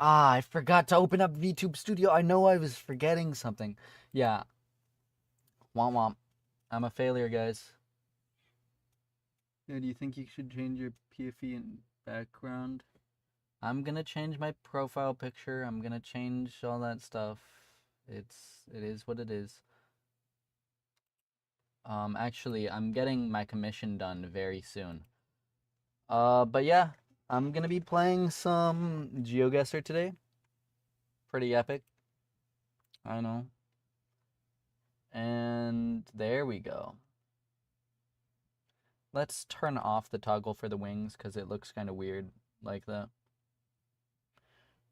Ah, I forgot to open up VTube Studio. I know I was forgetting something. Yeah. Womp womp. I'm a failure, guys. Yeah, do you think you should change your PFE and background? I'm gonna change my profile picture. I'm gonna change all that stuff. It is what it is. Actually, I'm getting my commission done very soon. But yeah, I'm gonna be playing some GeoGuessr today. Pretty epic. I know. And there we go. Let's turn off the toggle for the wings because it looks kind of weird like that.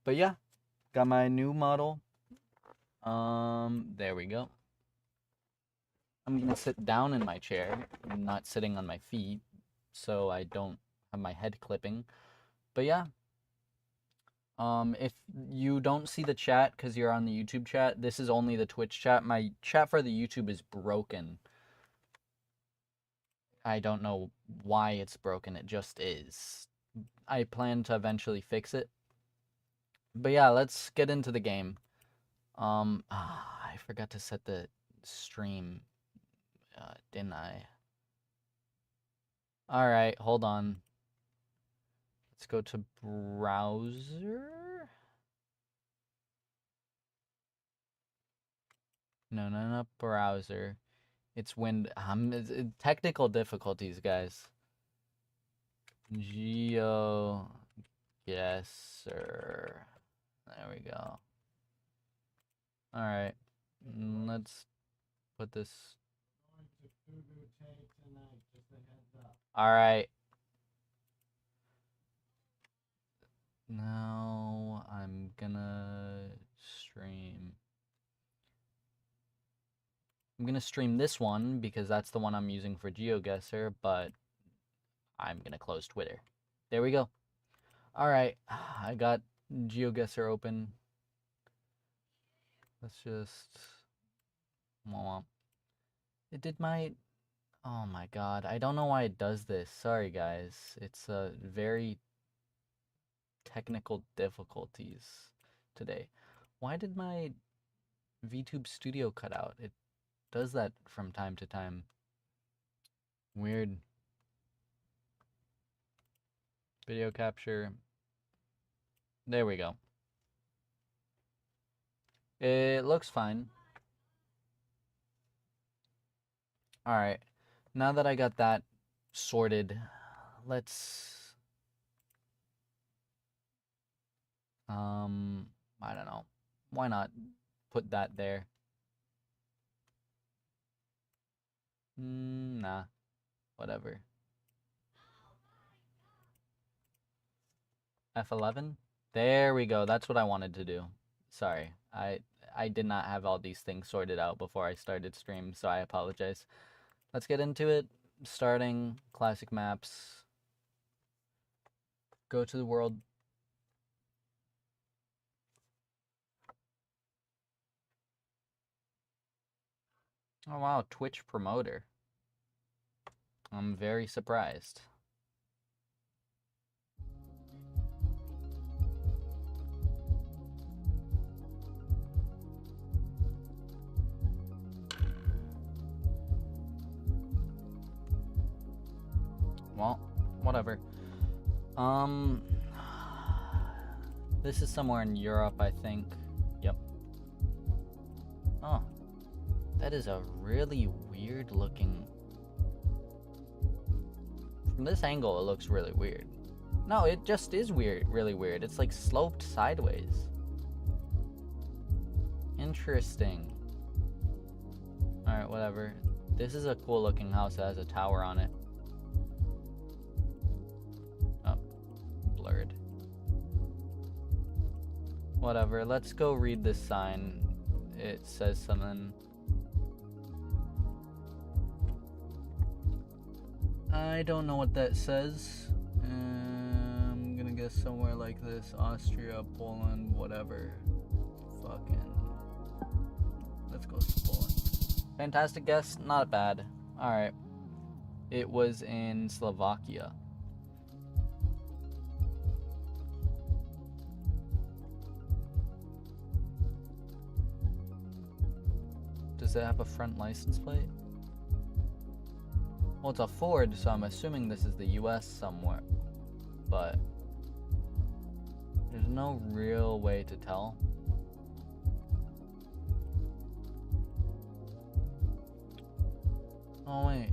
But yeah, got my new model. There we go. I'm gonna sit down in my chair, not sitting on my feet, so I don't have my head clipping. But yeah, if you don't see the chat because you're on the YouTube chat, this is only the Twitch chat. My chat for the YouTube is broken. I don't know why it's broken, it just is. I plan to eventually fix it. But yeah, let's get into the game. I forgot to set the stream, didn't I? Alright, hold on. Let's go to browser. No, not browser. It's technical difficulties, guys. GeoGuessr. There we go. Alright. Let's put this. Alright. Now I'm gonna stream. I'm gonna stream this one because that's the one I'm using for GeoGuessr, but I'm gonna close Twitter. There we go. Alright, I got GeoGuessr open. Let's just... It did my... Oh my god, I don't know why it does this. Sorry guys, it's a very technical difficulties today. Why did my VTube Studio cut out? It does that from time to time. Weird. Video capture. There we go. It looks fine. Alright. Now that I got that sorted, let's... I don't know. Why not put that there? Nah. Whatever. F11? There we go. That's what I wanted to do. Sorry. I did not have all these things sorted out before I started stream, so I apologize. Let's get into it. Starting classic maps. Go to the world. Oh wow, Twitch promoter. I'm very surprised. Well, whatever. This is somewhere in Europe, I think. Yep. Oh, that is a really weird looking... From this angle, it looks really weird. No, it just is weird, really weird. It's like sloped sideways. Interesting. Alright, whatever. This is a cool looking house that has a tower on it. Oh, blurred. Whatever, let's go read this sign. It says something. I don't know what that says. I'm gonna guess somewhere like this. Austria, Poland, whatever. Fucking. Let's go to Poland. Fantastic guess, not bad. Alright. It was in Slovakia. Does it have a front license plate? Well, it's a Ford, so I'm assuming this is the US somewhere. But there's no real way to tell. Oh, wait.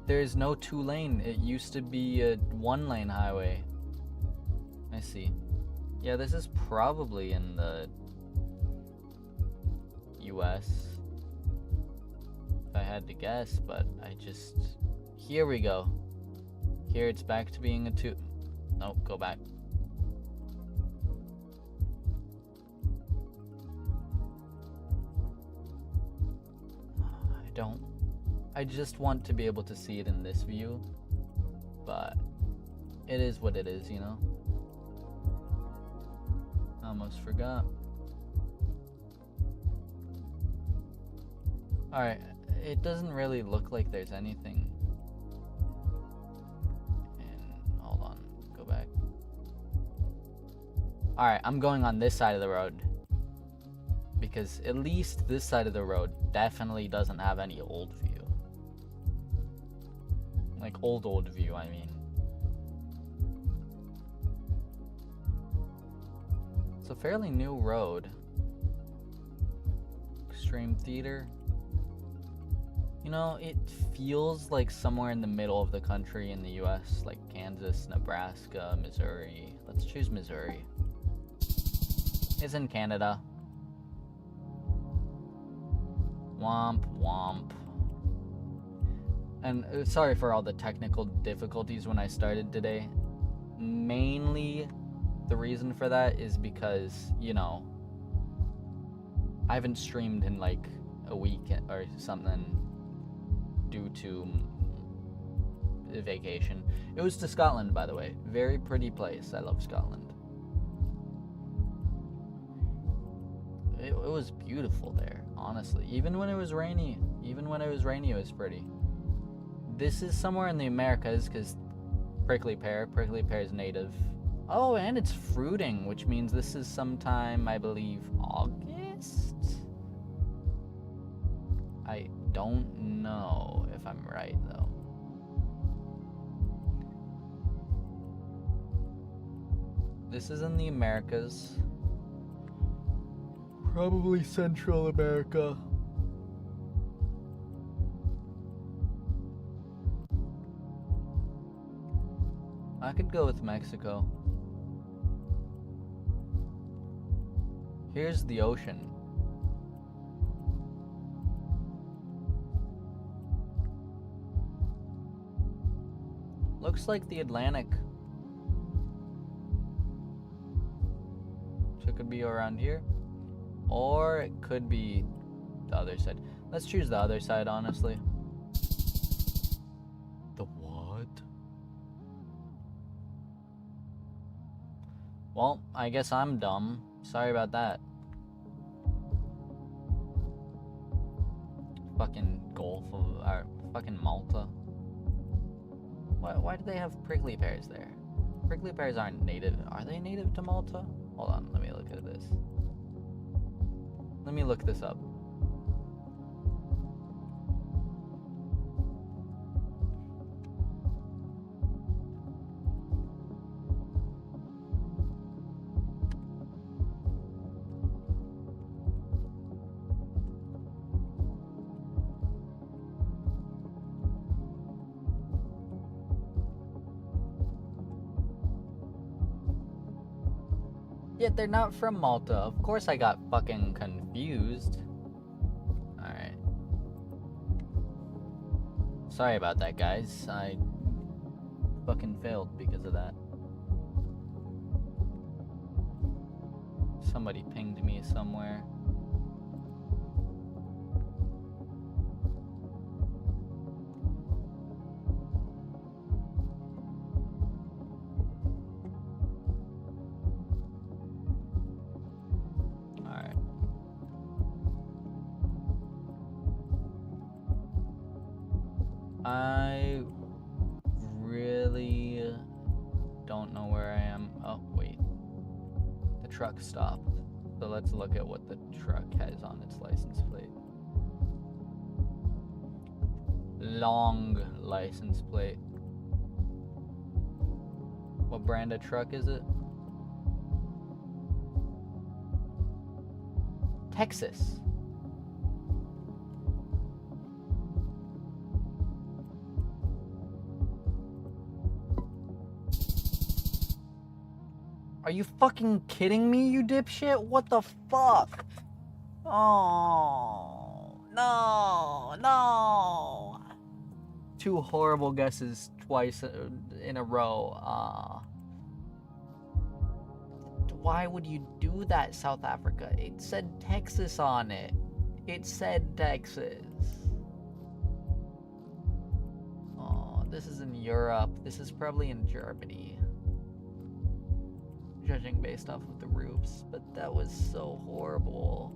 There's no 2-lane. It used to be a 1-lane highway. I see. Yeah, this is probably in the US. If I had to guess, but I just... Here we go. Here it's back to being a 2... Nope, go back. I just want to be able to see it in this view, but it is what it is, you know? Almost forgot. Alright, it doesn't really look like there's anything. And hold on, go back. Alright, I'm going on this side of the road. Because at least this side of the road definitely doesn't have any old view. Like old view, I mean. It's a fairly new road. Extreme Theater. You know, it feels like somewhere in the middle of the country in the US, like Kansas, Nebraska, Missouri. Let's choose Missouri. It's in Canada. Womp womp. And sorry for all the technical difficulties when I started today. Mainly, the reason for that is because, you know, I haven't streamed in like a week or something due to vacation. It was to Scotland, by the way. Very pretty place. I love Scotland. It was beautiful there, honestly. Even when it was rainy. It was pretty. This is somewhere in the Americas, because prickly pear is native. Oh, and it's fruiting, which means this is sometime, I believe, August? I don't know if I'm right, though. This is in the Americas. Probably Central America. I could go with Mexico. Here's the ocean. Looks like the Atlantic. So it could be around here. Or it could be the other side. Let's choose the other side, honestly. The what? Well, I guess I'm dumb. Sorry about that. Fucking Gulf of... or fucking Malta. Why do they have prickly pears there? Prickly pears aren't native. Are they native to Malta? Hold on, let me look at this. Let me look this up. Yet they're not from Malta. Of course I got fucking confused. Alright. Sorry about that, guys. I fucking failed because of that. Somebody pinged me somewhere. I really don't know where I am. Oh, wait. The truck stopped. So let's look at what the truck has on its license plate. Long license plate. What brand of truck is it? Texas. Are you fucking kidding me, you dipshit? What the fuck? Oh, no. 2 horrible guesses twice in a row. Why would you do that, South Africa? It said Texas on it. It said Texas. Oh, this is in Europe. This is probably in Germany. Judging based off of the roofs, but that was so horrible.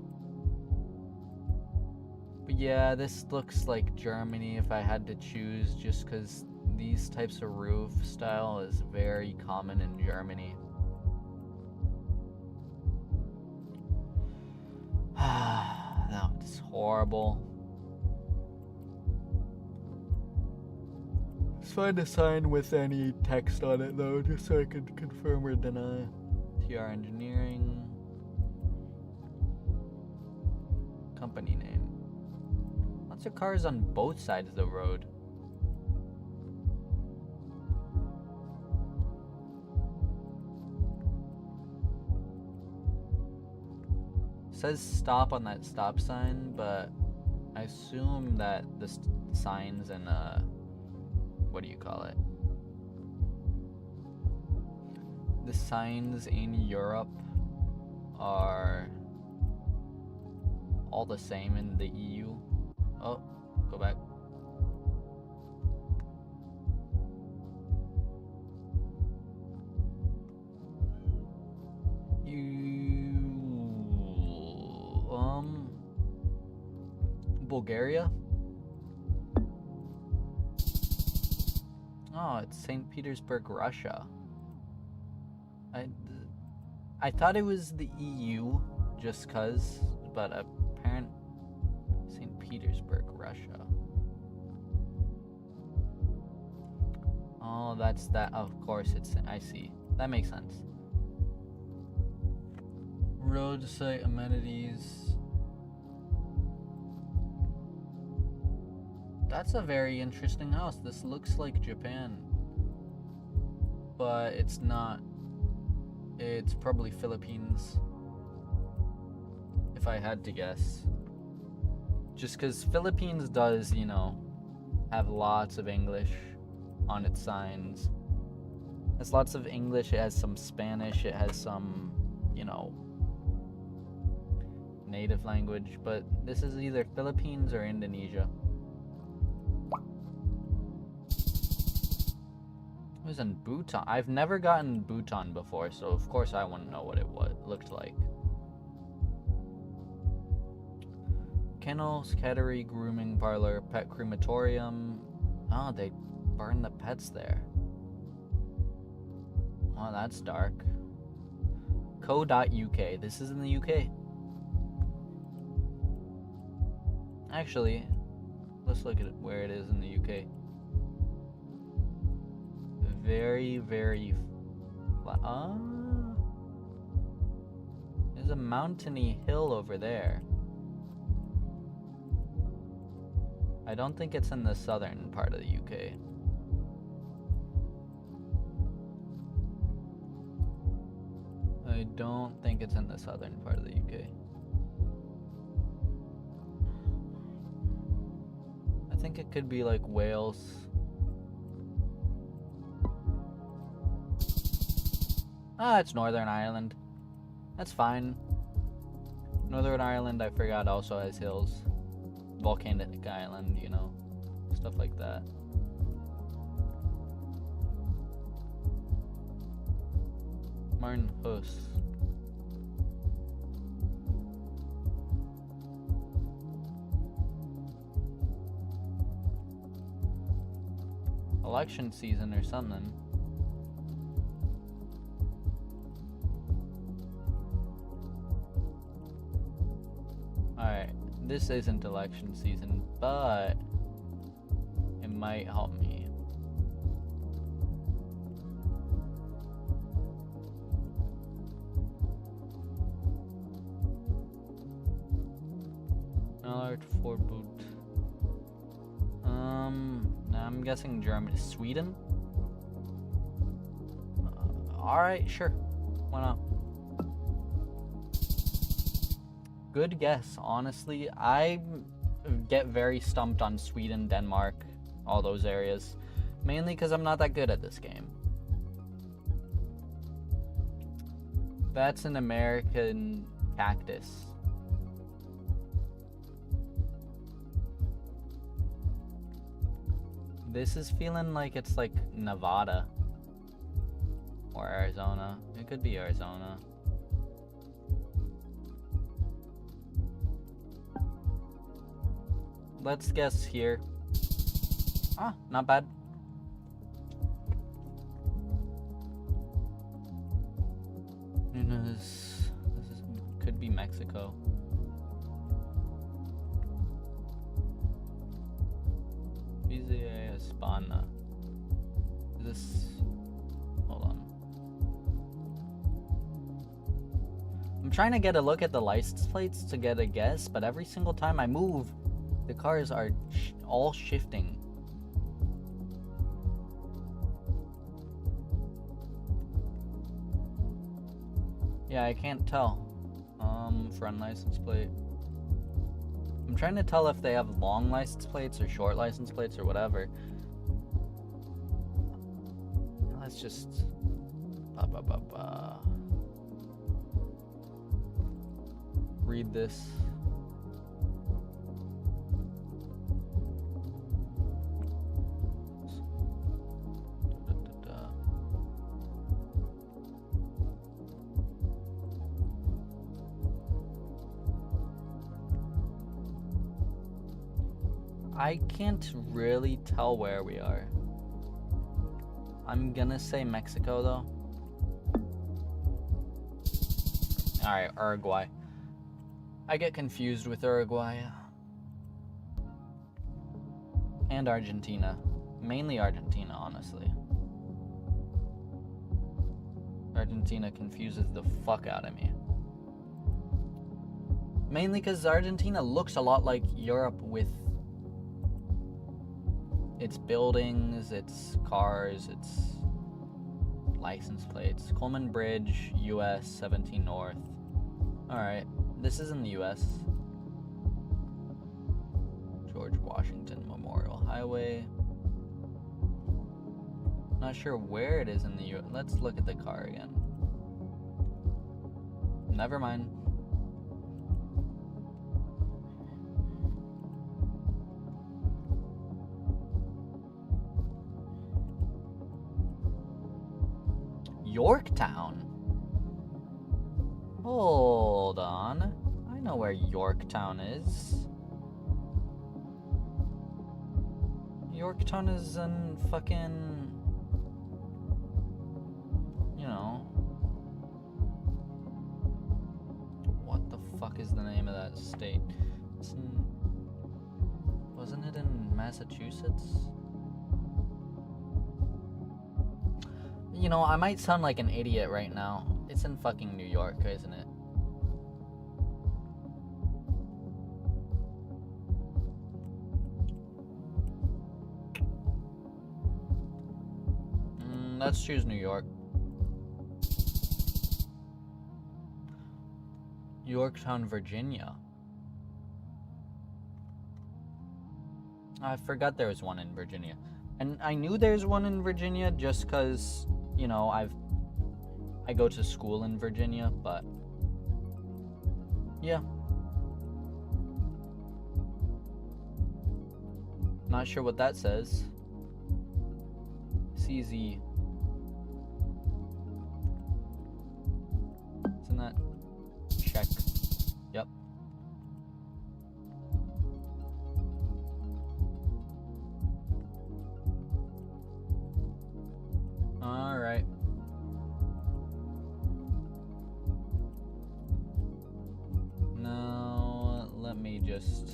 But yeah, this looks like Germany if I had to choose, just because these types of roof style is very common in Germany. That was horrible. Let's find a sign with any text on it though, just so I can confirm or deny. TR Engineering. Company name. Lots of cars on both sides of the road. It says stop on that stop sign, but I assume that the signs and what do you call it? The signs in Europe are all the same in the EU. Oh, go back. Bulgaria? Oh, it's St. Petersburg, Russia. I thought it was the EU, just cause, but apparent St. Petersburg, Russia. Oh, that's that. Of course, I see. That makes sense. Roadside amenities. That's a very interesting house. This looks like Japan, but it's not. It's probably Philippines, if I had to guess. Just because Philippines does, have lots of English on its signs. It's lots of English, it has some Spanish, it has some, native language, but this is either Philippines or Indonesia. It was in Bhutan. I've never gotten Bhutan before, so of course I wouldn't know what it looked like. Kennels, cattery, grooming parlor, pet crematorium. Oh, they burn the pets there. Oh, that's dark. Co.uk. This is in the UK. Actually, let's look at where it is in the UK. Very, very there's a mountainy hill over there. I don't think it's in the southern part of the UK. I don't think it's in the southern part of the UK. I think it could be like Wales. It's Northern Ireland. That's fine. Northern Ireland, I forgot, also has hills. Volcanic island, stuff like that. Martin Huss. Election season or something. This isn't election season, but it might help me. Alert for boot. I'm guessing Germany. Sweden? Alright, sure. Why not? Good guess, honestly. I get very stumped on Sweden, Denmark, all those areas. Mainly because I'm not that good at this game. That's an American cactus. This is feeling like it's like Nevada. Or Arizona. It could be Arizona. Let's guess here. Ah, not bad. This could be Mexico. Visa Hispana. Is this... Hold on. I'm trying to get a look at the license plates to get a guess, but every single time I move, the cars are all shifting. Yeah, I can't tell. Front license plate. I'm trying to tell if they have long license plates or short license plates or whatever. Let's just... read this. I can't really tell where we are. I'm gonna say Mexico though. Alright, Uruguay. I get confused with Uruguay. And Argentina. Mainly Argentina, honestly. Argentina confuses the fuck out of me. Mainly because Argentina looks a lot like Europe with its buildings, its cars, its license plates. Coleman Bridge, US 17 North. Alright, this is in the US. George Washington Memorial Highway. Not sure where it is in the US. Let's look at the car again. Never mind. Yorktown? Hold on. I know where Yorktown is. Yorktown is in fucking... You know... What the fuck is the name of that state? It's in... Wasn't it in Massachusetts? You know, I might sound like an idiot right now. It's in fucking New York, isn't it? Let's choose New York. Yorktown, Virginia. I forgot there was one in Virginia. And I knew there's one in Virginia just because... You know, I go to school in Virginia, but yeah. Not sure what that says. CZ. Isn't that check? Yep. Alright. Now, let me just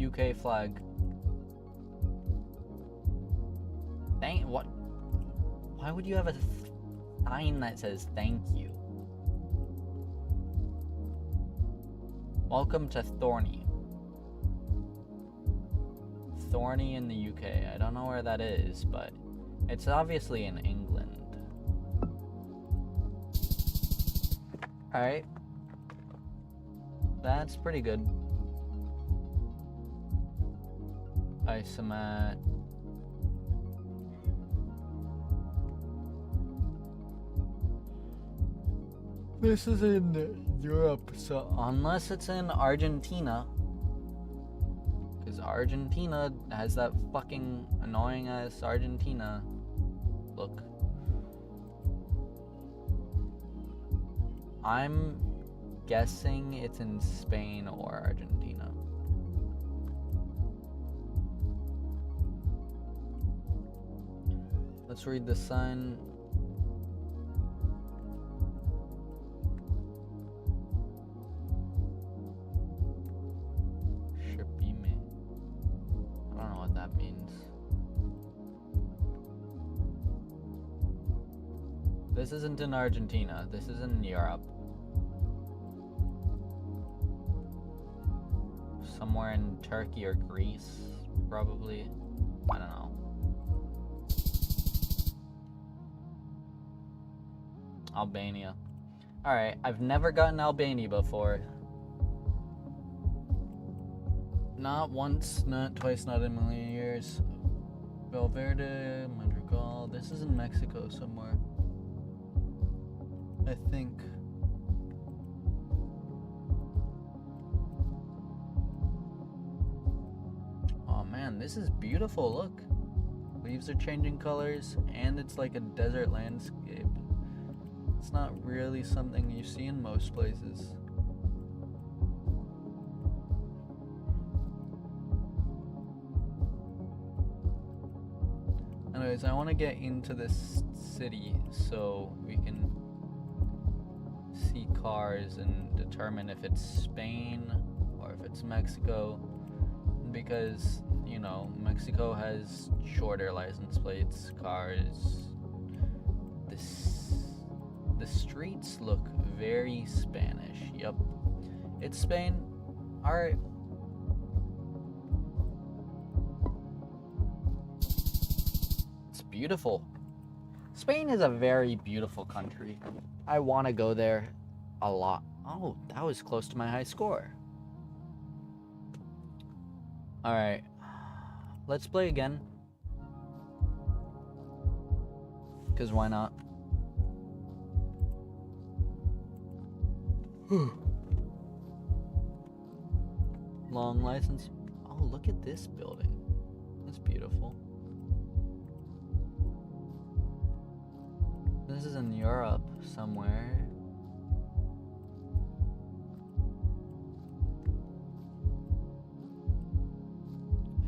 UK flag. What? Why would you have a sign that says thank you? Welcome to Thorney. Thorney in the UK. I don't know where that is, but it's obviously in England. Alright. That's pretty good. Isomat. This is in Europe, so unless it's in Argentina. Because Argentina has that fucking annoying ass Argentina look. I'm guessing it's in Spain or Argentina. Let's read the sign. I don't know what that means. This isn't in Argentina. This is in Europe. Somewhere in Turkey or Greece, probably. I don't know. Albania. Alright, I've never gotten Albania before. Not once, not twice, not in a million years. Valverde, Madrigal. This is in Mexico somewhere. I think. Oh man, this is beautiful, look. Leaves are changing colors, and it's like a desert landscape. It's not really something you see in most places. Anyways, I want to get into this city so we can see cars and determine if it's Spain or if it's Mexico, because, you know, Mexico has shorter license plates, cars. The streets look very Spanish. Yep, it's Spain. Alright. Beautiful. Spain is a very beautiful country. I want to go there a lot. Oh, that was close to my high score. Alright. Let's play again. Because why not? Long license. Oh, look at this building. That's beautiful. This is in Europe somewhere.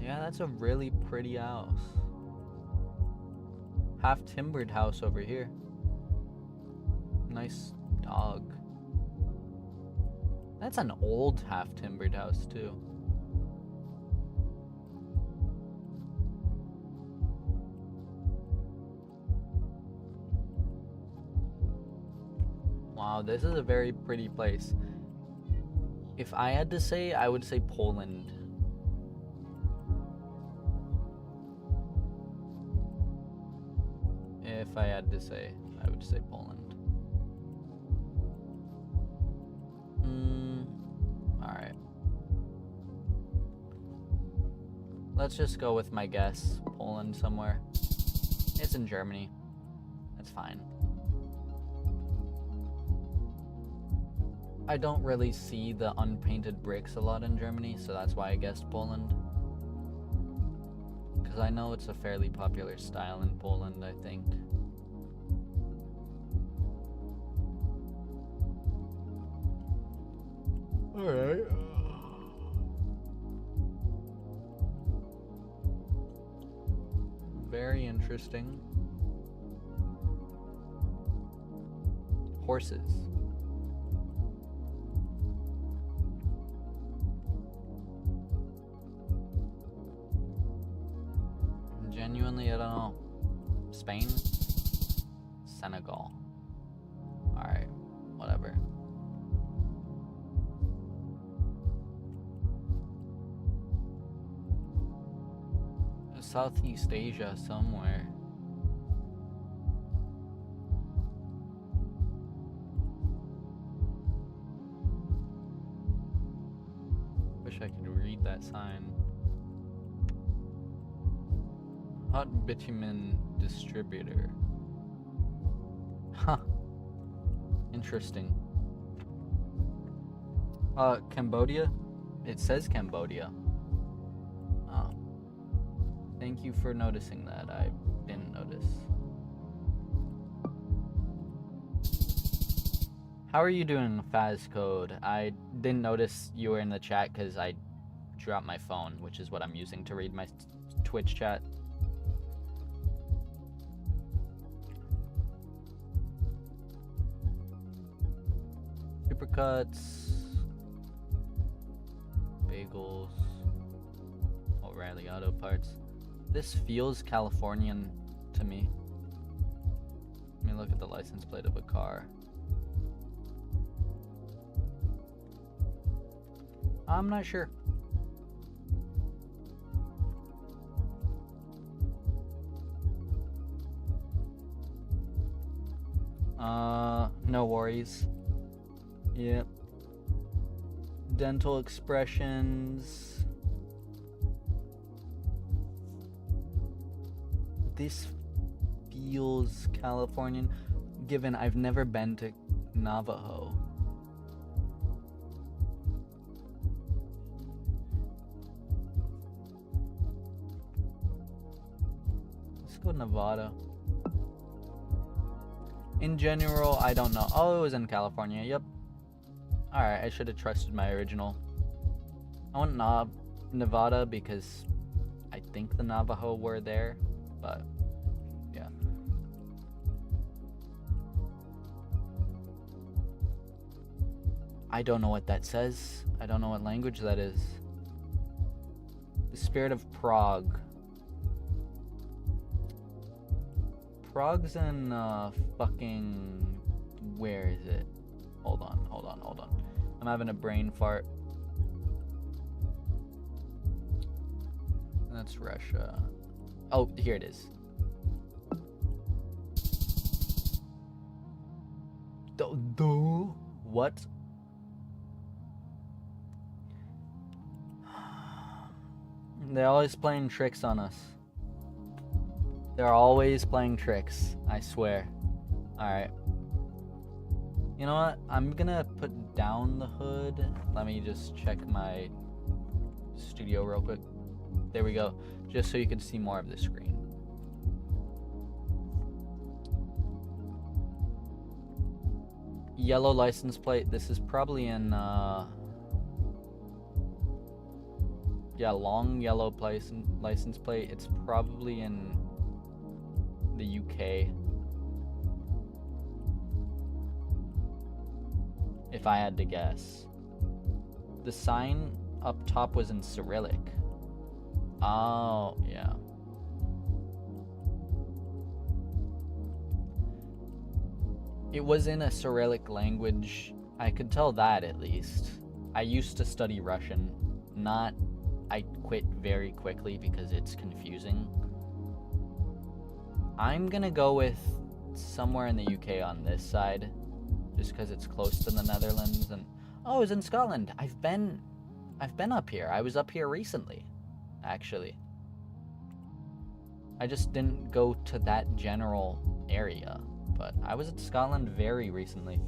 Yeah, that's a really pretty house. Half timbered house over here. Nice dog. That's an old half timbered house too. Wow, this is a very pretty place. If I had to say, I would say Poland. If I had to say, I would say Poland. Alright. Let's just go with my guess. Poland somewhere. It's in Germany. That's fine. I don't really see the unpainted bricks a lot in Germany, so that's why I guessed Poland. Because I know it's a fairly popular style in Poland, I think. Alright. Very interesting. Horses. Spain? Senegal. Alright, whatever. Southeast Asia somewhere. Wish I could read that sign. Hot bitumen distributor. Huh. Interesting. Cambodia? It says Cambodia. Thank you for noticing that. I didn't notice. How are you doing, Faz Code? I didn't notice you were in the chat because I dropped my phone, which is what I'm using to read my Twitch chat. Supercuts. Bagels. O'Reilly Auto Parts. This feels Californian to me. Let me look at the license plate of a car. I'm not sure. No worries. Yep. Dental expressions. This feels Californian, given I've never been to Navajo. Let's go Nevada. In general, I don't know. Oh, it was in California. Yep. Alright, I should have trusted my original. I went Nevada because I think the Navajo were there, but yeah. I don't know what that says. I don't know what language that is. The Spirit of Prague. Prague's in fucking... Where is it? Hold on. I'm having a brain fart. That's Russia. Oh, here it is. What? They're always playing tricks on us. They're always playing tricks, I swear. Alright. You know what? I'm gonna put down the hood. Let me just check my studio real quick. There we go. Just so you can see more of the screen. Yellow license plate. This is probably in, yeah, long yellow license plate. It's probably in the UK. If I had to guess. The sign up top was in Cyrillic. Oh, yeah. It was in a Cyrillic language. I could tell that at least. I used to study Russian. I quit very quickly because it's confusing. I'm gonna go with somewhere in the UK on this side. Just because it's close to the Netherlands and... Oh, it's in Scotland. I've been up here. I was up here recently, actually. I just didn't go to that general area, but I was in Scotland very recently.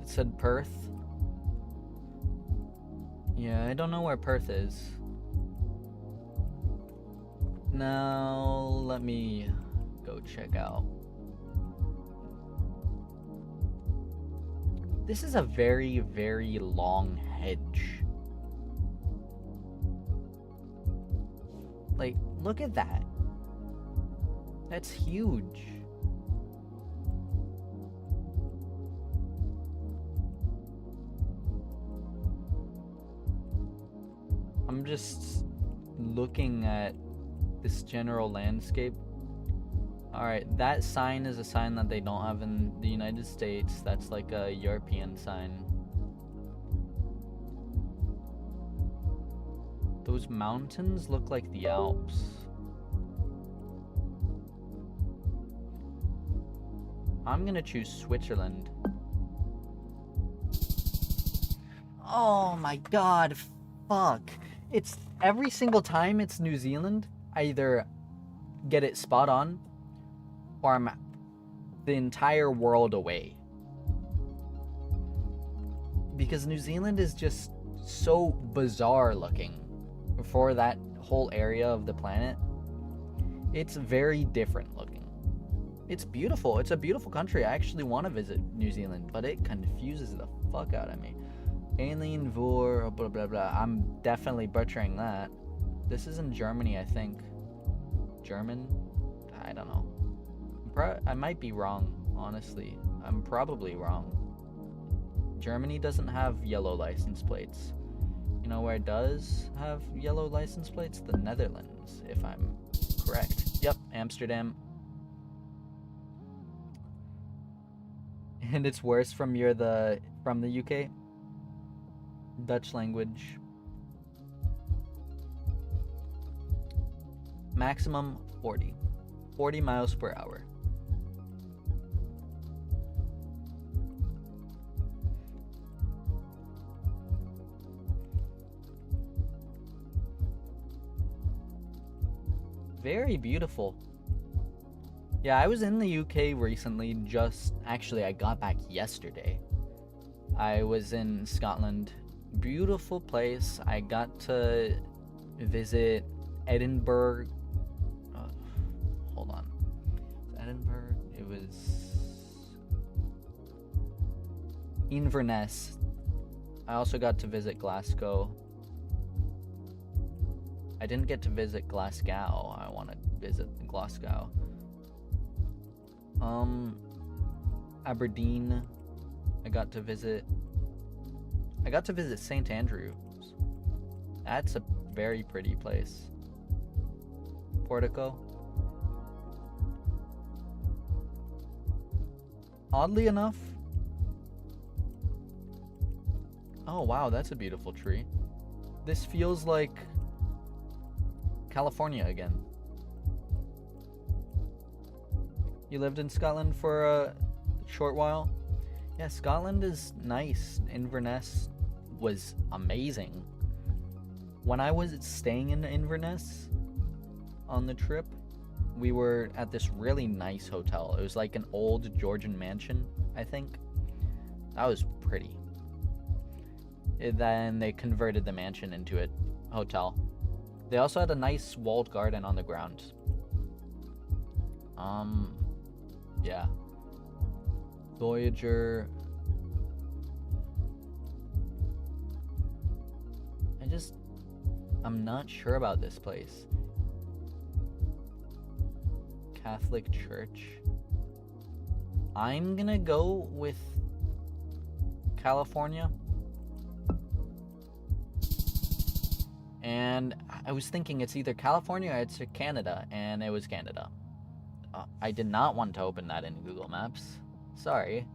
It said Perth. Yeah, I don't know where Perth is. Now, let me go check out. This is a very, very long hedge. Like, look at that. That's huge. I'm just looking at this general landscape. Alright, that sign is a sign that they don't have in the United States. That's like a European sign. Those mountains look like the Alps. I'm gonna choose Switzerland. Oh my god, fuck. It's every single time it's New Zealand, I either get it spot on or I'm the entire world away. Because New Zealand is just so bizarre looking for that whole area of the planet. It's very different looking. It's beautiful. It's a beautiful country. I actually want to visit New Zealand, but it confuses the fuck out of me. Alien Vor, blah blah blah. I'm definitely butchering that. This is in Germany, I think. German? I don't know. I might be wrong, honestly. I'm probably wrong. Germany doesn't have yellow license plates. You know where it does have yellow license plates? The Netherlands, if I'm correct. Yep, Amsterdam. And it's worse from from the UK. Dutch language. Maximum 40. 40 miles per hour. Very beautiful. Yeah, I was in the UK recently, actually I got back yesterday. I was in Scotland. Beautiful place. I got to visit Edinburgh. Hold on. Edinburgh? It was Inverness. I also got to visit Glasgow. I didn't get to visit Glasgow. I want to visit Glasgow. Aberdeen. I got to visit St. Andrews. That's a very pretty place. Portico. Oddly enough. Oh wow, that's a beautiful tree. This feels like California again. You lived in Scotland for a short while? Yeah, Scotland is nice. Inverness was amazing. When I was staying in Inverness on the trip, we were at this really nice hotel. It was like an old Georgian mansion, I think. That was pretty. Then they converted the mansion into a hotel. They also had a nice walled garden on the ground. Yeah. Voyager. I'm not sure about this place. Catholic Church. I'm gonna go with California. And I was thinking it's either California or it's Canada, and it was Canada. I did not want to open that in Google Maps. Sorry.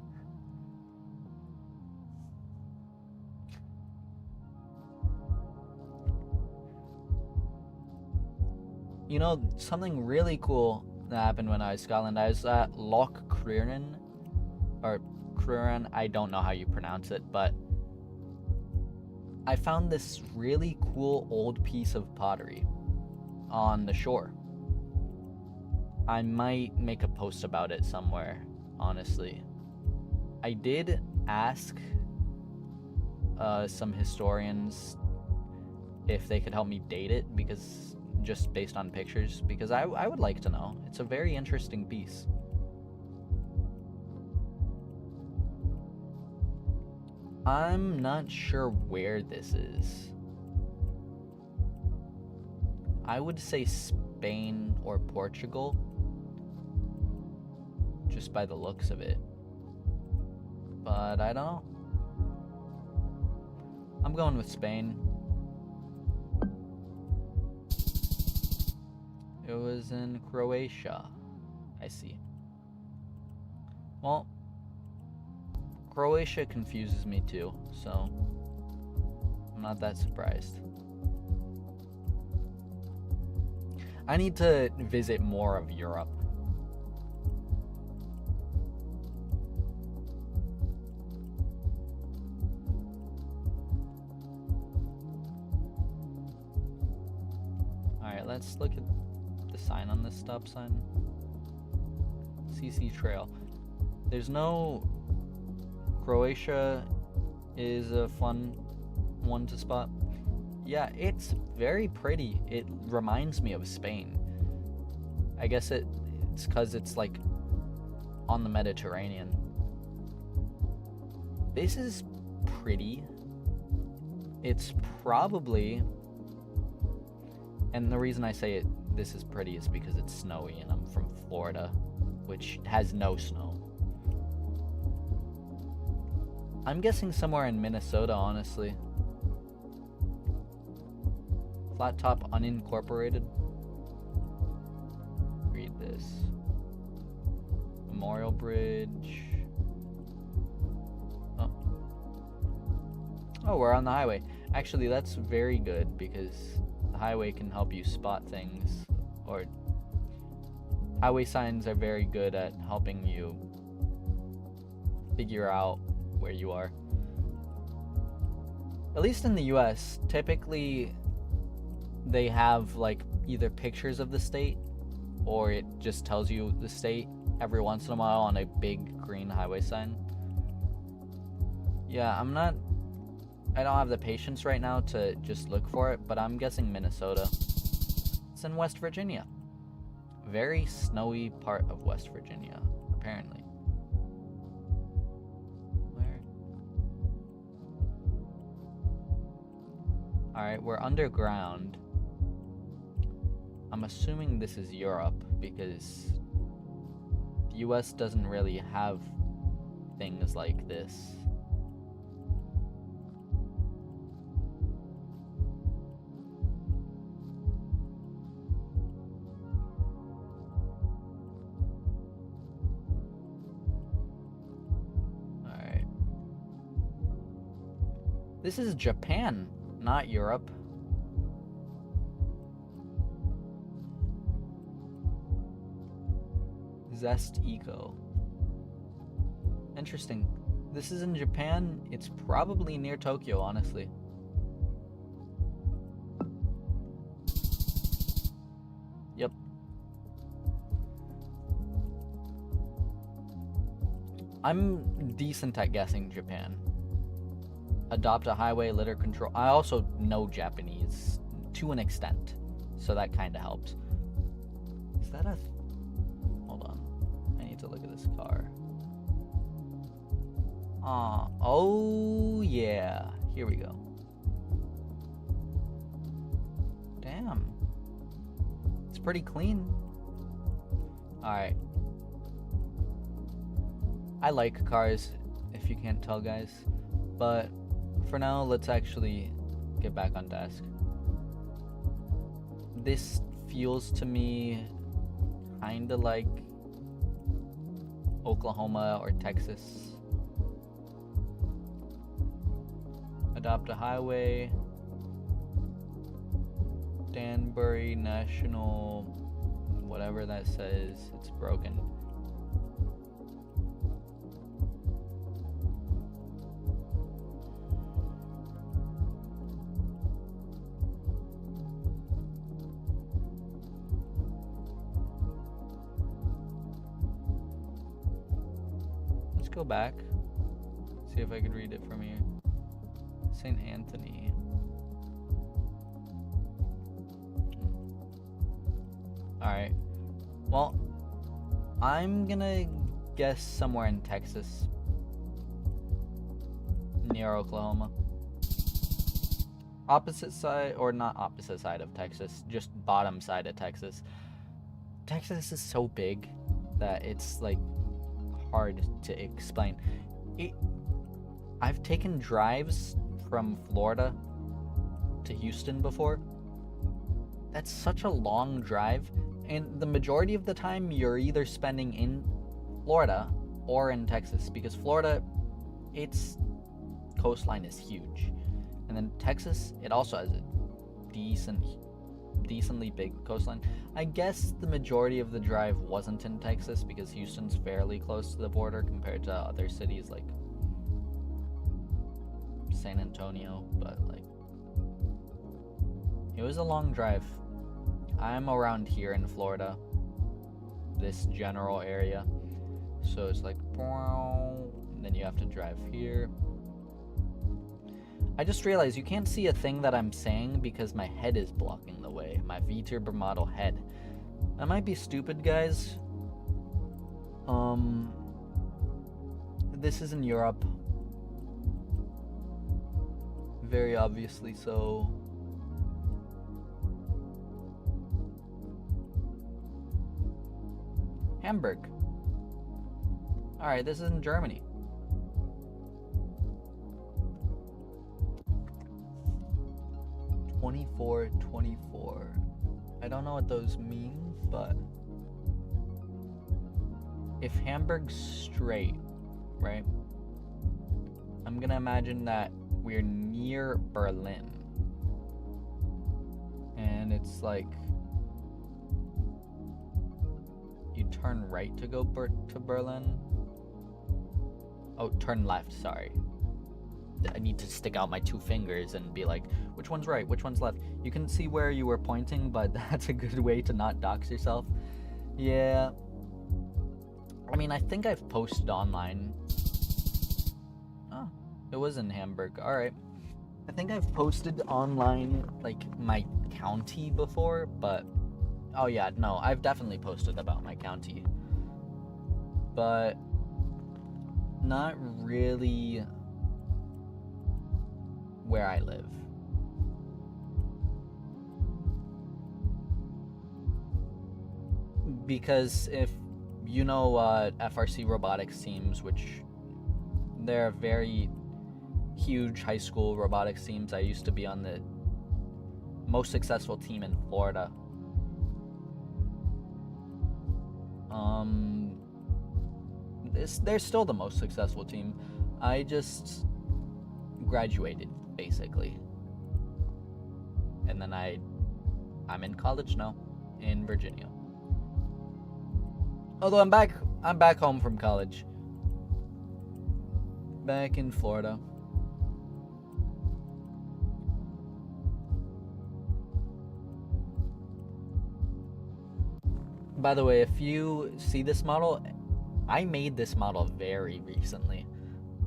You know, something really cool that happened when I was in Scotland. I was at Loch Crieran, or Crieran, I don't know how you pronounce it, but I found this really cool old piece of pottery on the shore. I might make a post about it somewhere, honestly. I did ask some historians if they could help me date it, because just based on pictures, because I would like to know. It's a very interesting piece. I'm not sure where this is. I would say Spain or Portugal, just by the looks of it. But I don't know. I'm going with Spain. was in Croatia. I see. Well, Croatia confuses me too, so I'm not that surprised. I need to visit more of Europe. Alright, let's look at the sign on this stop sign. CC Trail. There's no... Croatia is a fun one to spot. Yeah, it's very pretty. It reminds me of Spain. I guess it's because it's like on the Mediterranean. This is pretty. It's probably... And the reason I say this is pretty is because it's snowy and I'm from Florida, which has no snow. I'm guessing somewhere in Minnesota, honestly. Flat top unincorporated. Read this. Memorial Bridge. Oh, we're on the highway. Actually, that's very good because the highway can help you spot things, or highway signs are very good at helping you figure out where you are. At least in the US, typically they have like either pictures of the state or it just tells you the state every once in a while on a big green highway sign. Yeah, I don't have the patience right now to just look for it, but I'm guessing Minnesota. It's in West Virginia. Very snowy part of West Virginia, apparently. Where? Alright, we're underground. I'm assuming this is Europe because the US doesn't really have things like this. Alright. This is Japan, not Europe. Zest Eco. Interesting. This is in Japan. It's probably near Tokyo, honestly. Yep. I'm decent at guessing Japan. Adopt a highway, litter control. I also know Japanese to an extent, so that kind of helps. Is that a... Hold on. I need to look at this car. Oh yeah. Here we go. Damn. It's pretty clean. Alright. I like cars, if you can't tell, guys. But for now, let's actually get back on task. This feels to me kinda like Oklahoma or Texas. Adopt a highway. Danbury National, whatever that says, it's broken. Let's go back, see if I could read it from here. St. Anthony. Alright. Well, I'm gonna guess somewhere in Texas. Near Oklahoma. Opposite side, or not opposite side of Texas, just bottom side of Texas. Texas is so big that it's like hard to explain. I've taken drives from Florida to Houston before. That's such a long drive, And the majority of the time, you're either spending in Florida or in Texas, because Florida, its coastline is huge. And then Texas, it also has a decently big coastline. I guess the majority of the drive wasn't in Texas because Houston's fairly close to the border compared to other cities like San Antonio, but like it was a long drive. I'm around here in Florida, this general area, so it's like, and then you have to drive here. I just realized you can't see a thing that I'm saying because my head is blocking the way, my VTurbo model head. That might be stupid, guys. This is in Europe. Very obviously so. Hamburg. Alright, this is in Germany. $24.24. I don't know what those mean, but if Hamburg's straight, right? I'm gonna imagine that we're near Berlin. And it's like you turn right to go to Berlin. Oh, turn left, sorry. I need to stick out my two fingers and be like, which one's right, which one's left? You can see where you were pointing, but that's a good way to not dox yourself. Yeah. I mean, I think I've posted online. Oh, it was in Hamburg. Alright. I think I've posted online, like, my county before, but... Oh yeah, no, I've definitely posted about my county. But... not really... where I live. Because if you know FRC robotics teams, which they're very huge high school robotics teams. I used to be on the most successful team in Florida. They're still the most successful team. I just graduated, basically. And then I'm in college now, in Virginia. Although I'm back home from college. Back in Florida. By the way, if you see this model, I made this model very recently,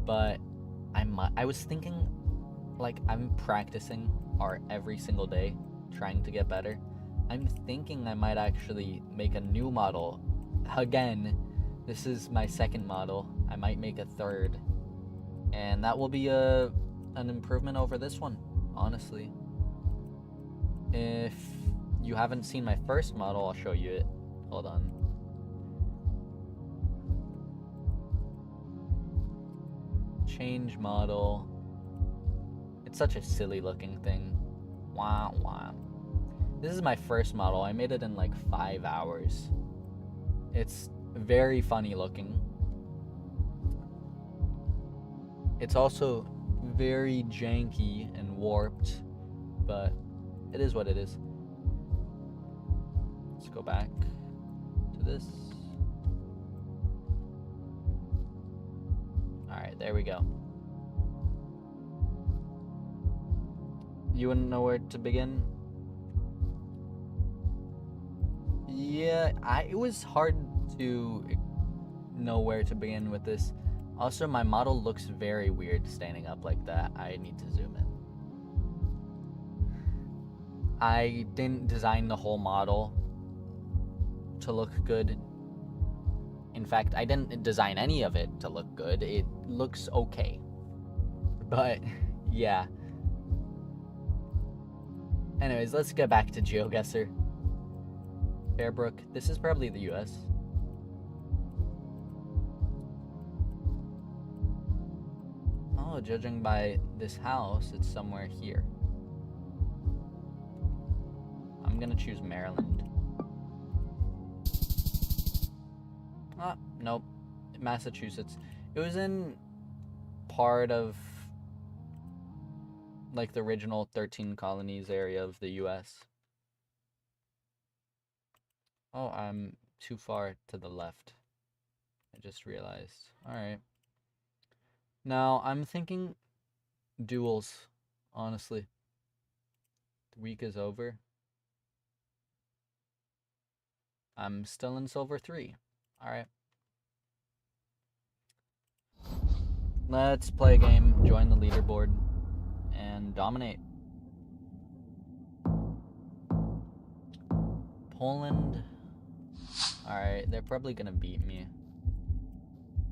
but I was thinking, like, I'm practicing art every single day, trying to get better. I'm thinking I might actually make a new model. Again, this is my second model. I might make a third, and that will be an improvement over this one, honestly. If you haven't seen my first model, I'll show you it. Hold on. Change model. It's such a silly looking thing. Wah wah. This is my first model. I made it in like 5 hours. It's very funny looking. It's also very janky and warped, but it is what it is. Let's go back to this. Alright, there we go. You wouldn't know where to begin? Yeah, it was hard to know where to begin with this. Also, my model looks very weird standing up like that. I need to zoom in. I didn't design the whole model to look good. In fact, I didn't design any of it to look good. It looks okay. But, yeah. Anyways, let's get back to GeoGuessr. Fairbrook. This is probably the US. Oh, judging by this house, it's somewhere here. I'm gonna choose Maryland. Nope. Massachusetts. It was in part of like the original 13 colonies area of the US. Oh, I'm too far to the left. I just realized. Alright. Now, I'm thinking duels, honestly. The week is over. I'm still in silver 3. Alright. Let's play a game, join the leaderboard, and dominate. Poland. Alright, they're probably gonna beat me.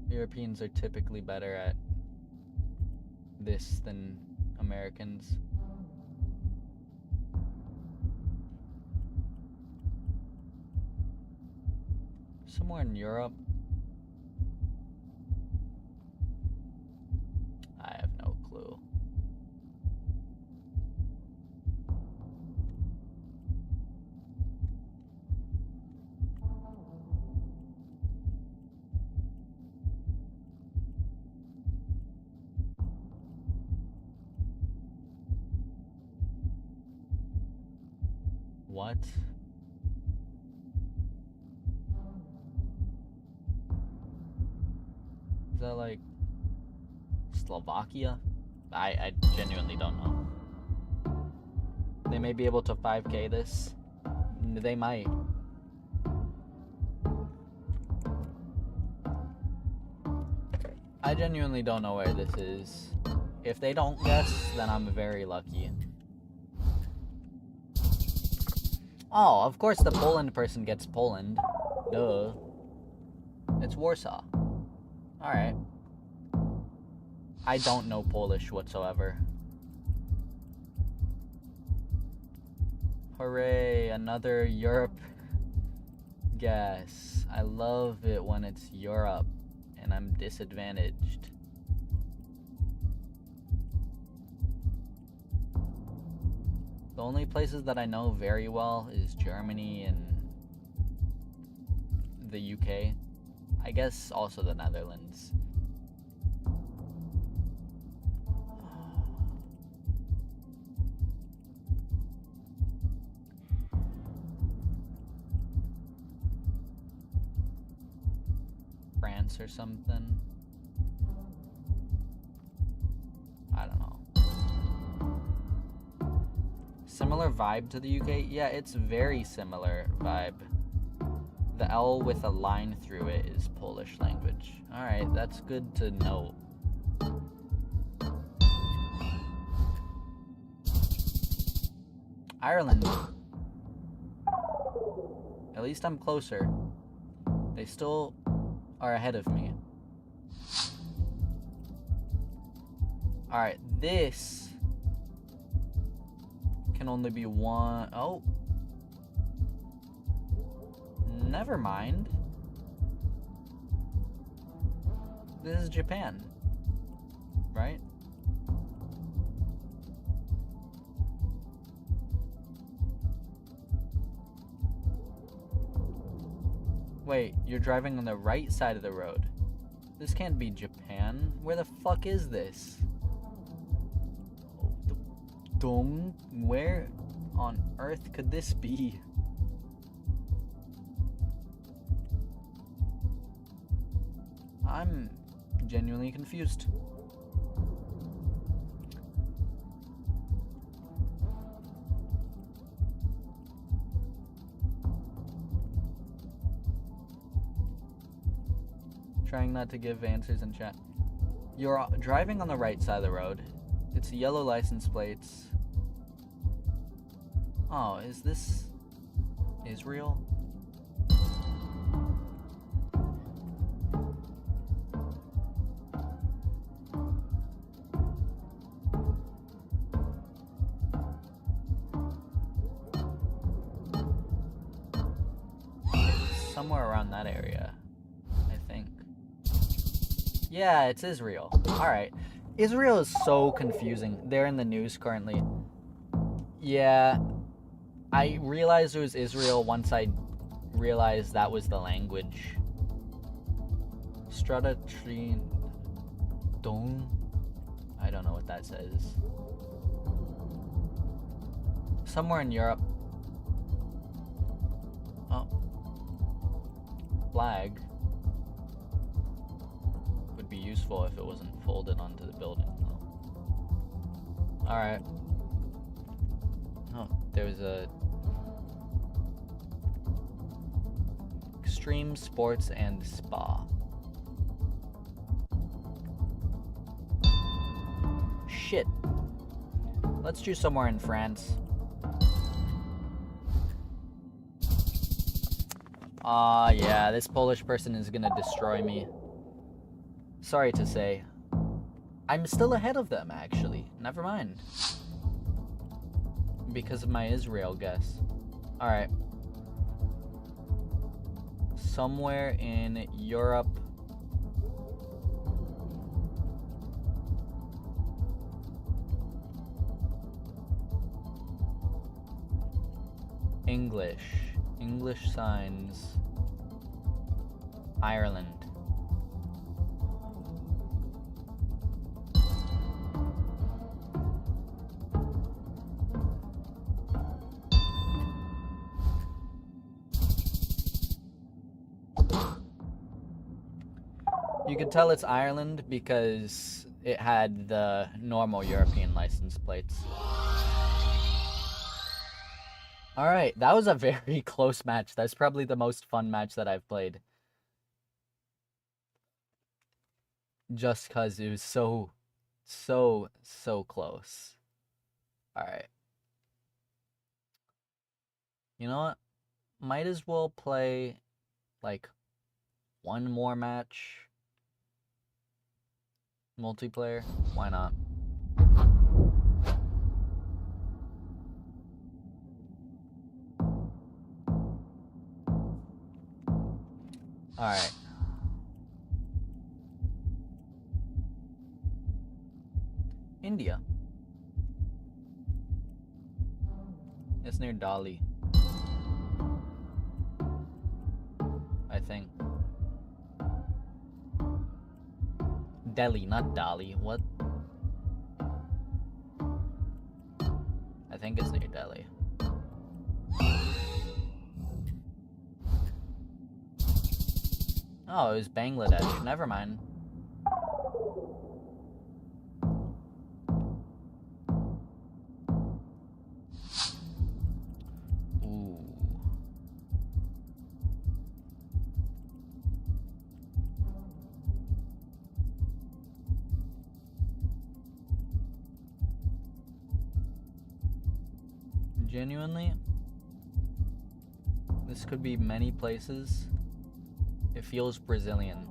Europeans are typically better at this than Americans. Somewhere in Europe. I have no clue. What? Is that like Slovakia? I genuinely don't know. They may be able to 5K this. They might. I genuinely don't know where this is. If they don't guess, then I'm very lucky. Oh, of course the Poland person gets Poland. Duh. It's Warsaw. Alright. I don't know Polish whatsoever. Hooray, another Europe guess. I love it when it's Europe and I'm disadvantaged. The only places that I know very well is Germany and the UK. I guess also the Netherlands. France or something. I don't know. Similar vibe to the UK? Yeah, it's very similar vibe. The L with a line through it is Polish language. Alright, that's good to know. Ireland. At least I'm closer. They still are ahead of me. Alright, this can only be one. Oh. Never mind. This is Japan. Right? Wait, you're driving on the right side of the road. This can't be Japan. Where the fuck is this? Dong? Where on earth could this be? I'm genuinely confused. Trying not to give answers in chat. You're driving on the right side of the road. It's yellow license plates. Oh, is this Israel? Somewhere around that area, I think. Yeah, it's Israel. Alright. Israel is so confusing. They're in the news currently. Yeah, I realized it was Israel once I realized that was the language. Stratatrin Dong. I don't know what that says. Somewhere in Europe. Oh. Flag would be useful if it wasn't folded onto the building. Oh. Alright. Oh, there's a extreme sports and spa. Shit. Let's choose somewhere in France. Yeah, this Polish person is gonna destroy me. Sorry to say. I'm still ahead of them, actually. Never mind. Because of my Israel guess. Alright. Somewhere in Europe. English signs. Ireland. You could tell it's Ireland because it had the normal European license plates. Alright, that was a very close match. That's probably the most fun match that I've played. Just because it was so close. Alright. You know what? Might as well play, like, one more match. Multiplayer. Why not? Alright. India. It's near Delhi. I think. Delhi, not Delhi. What? I think it's near Delhi. Oh, it was Bangladesh. Never mind. Ooh. Genuinely, this could be many places. It feels Brazilian.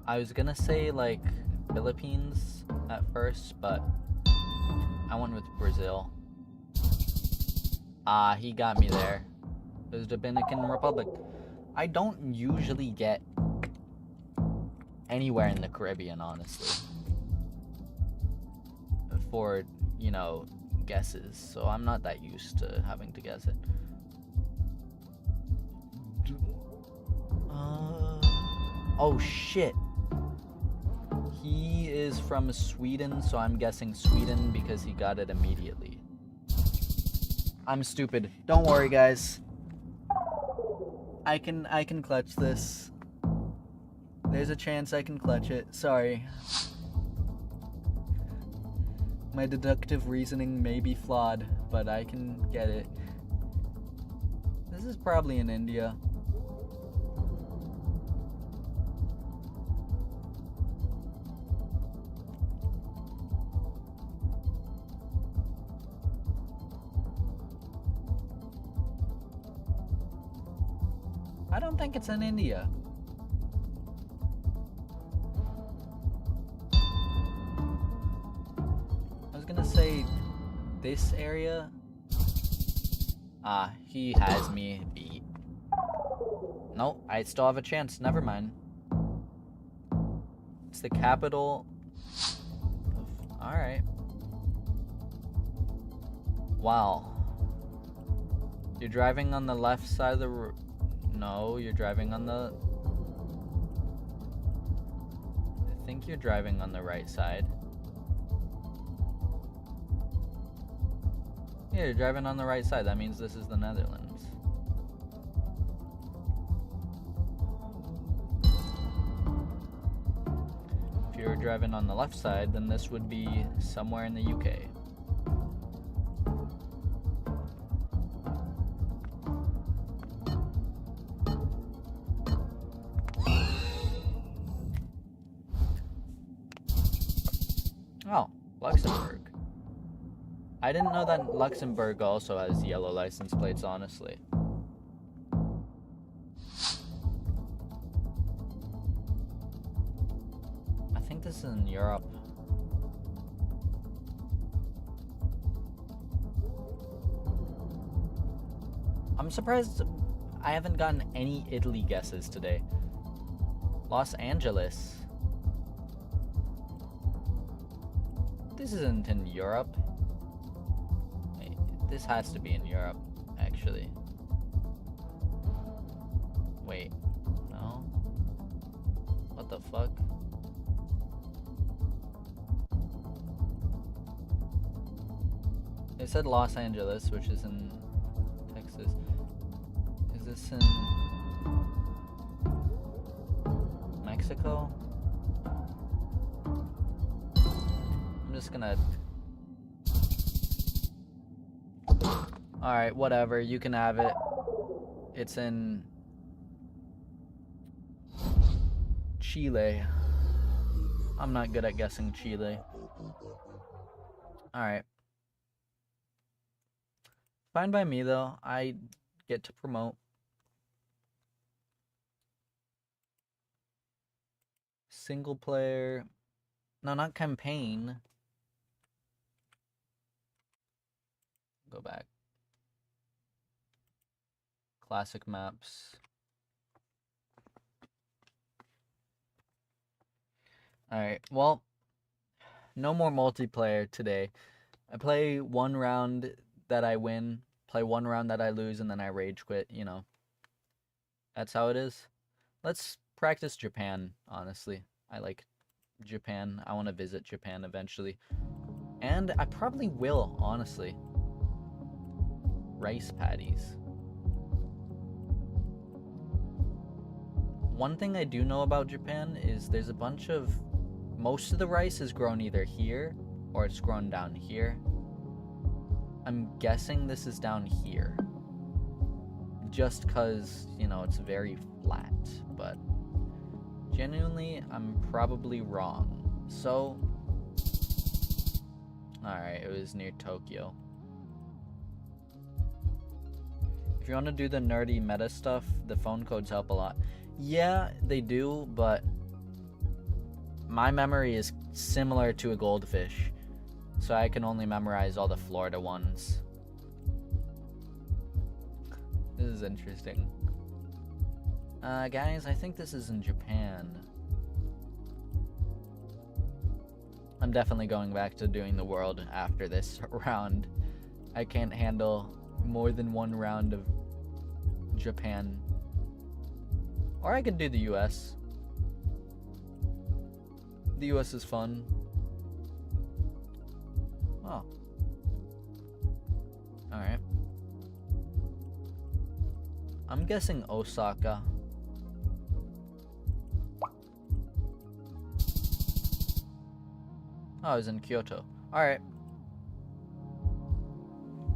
I was gonna say like Philippines at first, but I went with Brazil. Ah, he got me there. It was Dominican Republic. I don't usually get anywhere in the Caribbean, honestly, for, you know, guesses, so I'm not that used to having to guess it. Oh shit. He is from Sweden, so I'm guessing Sweden because he got it immediately. I'm stupid. Don't worry, guys. I can clutch this. There's a chance I can clutch it. Sorry. My deductive reasoning may be flawed, but I can get it. This is probably in India. I don't think it's in India. I was gonna say this area. Ah, he has me beat. No, I still have a chance. Never mind. It's the capital Alright. Wow. You're driving on the left side of the road. No, you're driving on the... I think you're driving on the right side. Yeah, you're driving on the right side. That means this is the Netherlands. If you're driving on the left side, then this would be somewhere in the UK. Oh, Luxembourg. I didn't know that Luxembourg also has yellow license plates, honestly. I think this is in Europe. I'm surprised I haven't gotten any Italy guesses today. Los Angeles. This isn't in Europe. Wait, this has to be in Europe, actually. Wait, no? What the fuck? They said Los Angeles, which is in Texas. Is this in Mexico? I'm just gonna... Alright, whatever, you can have it. It's in Chile. I'm not good at guessing Chile. Alright. Fine by me, though. I get to promote. Single player. No, not campaign. Go back. Classic maps. Alright, well, no more multiplayer today. I play one round that I win, play one round that I lose, and then I rage quit, you know. That's how it is. Let's practice Japan, honestly. I like Japan. I want to visit Japan eventually. And I probably will, honestly. Rice paddies. One thing I do know about Japan is there's a bunch of... Most of the rice is grown either here or it's grown down here. I'm guessing this is down here. Just because, you know, it's very flat. But genuinely, I'm probably wrong. So, alright, it was near Tokyo. If you want to do the nerdy meta stuff, the phone codes help a lot. Yeah, they do, but my memory is similar to a goldfish. So I can only memorize all the Florida ones. This is interesting. Guys, I think this is in Japan. I'm definitely going back to doing the world after this round. I can't handle more than one round of Japan. Or I could do the US. The US is fun. Oh. Alright. I'm guessing Osaka. Oh, I was in Kyoto. Alright.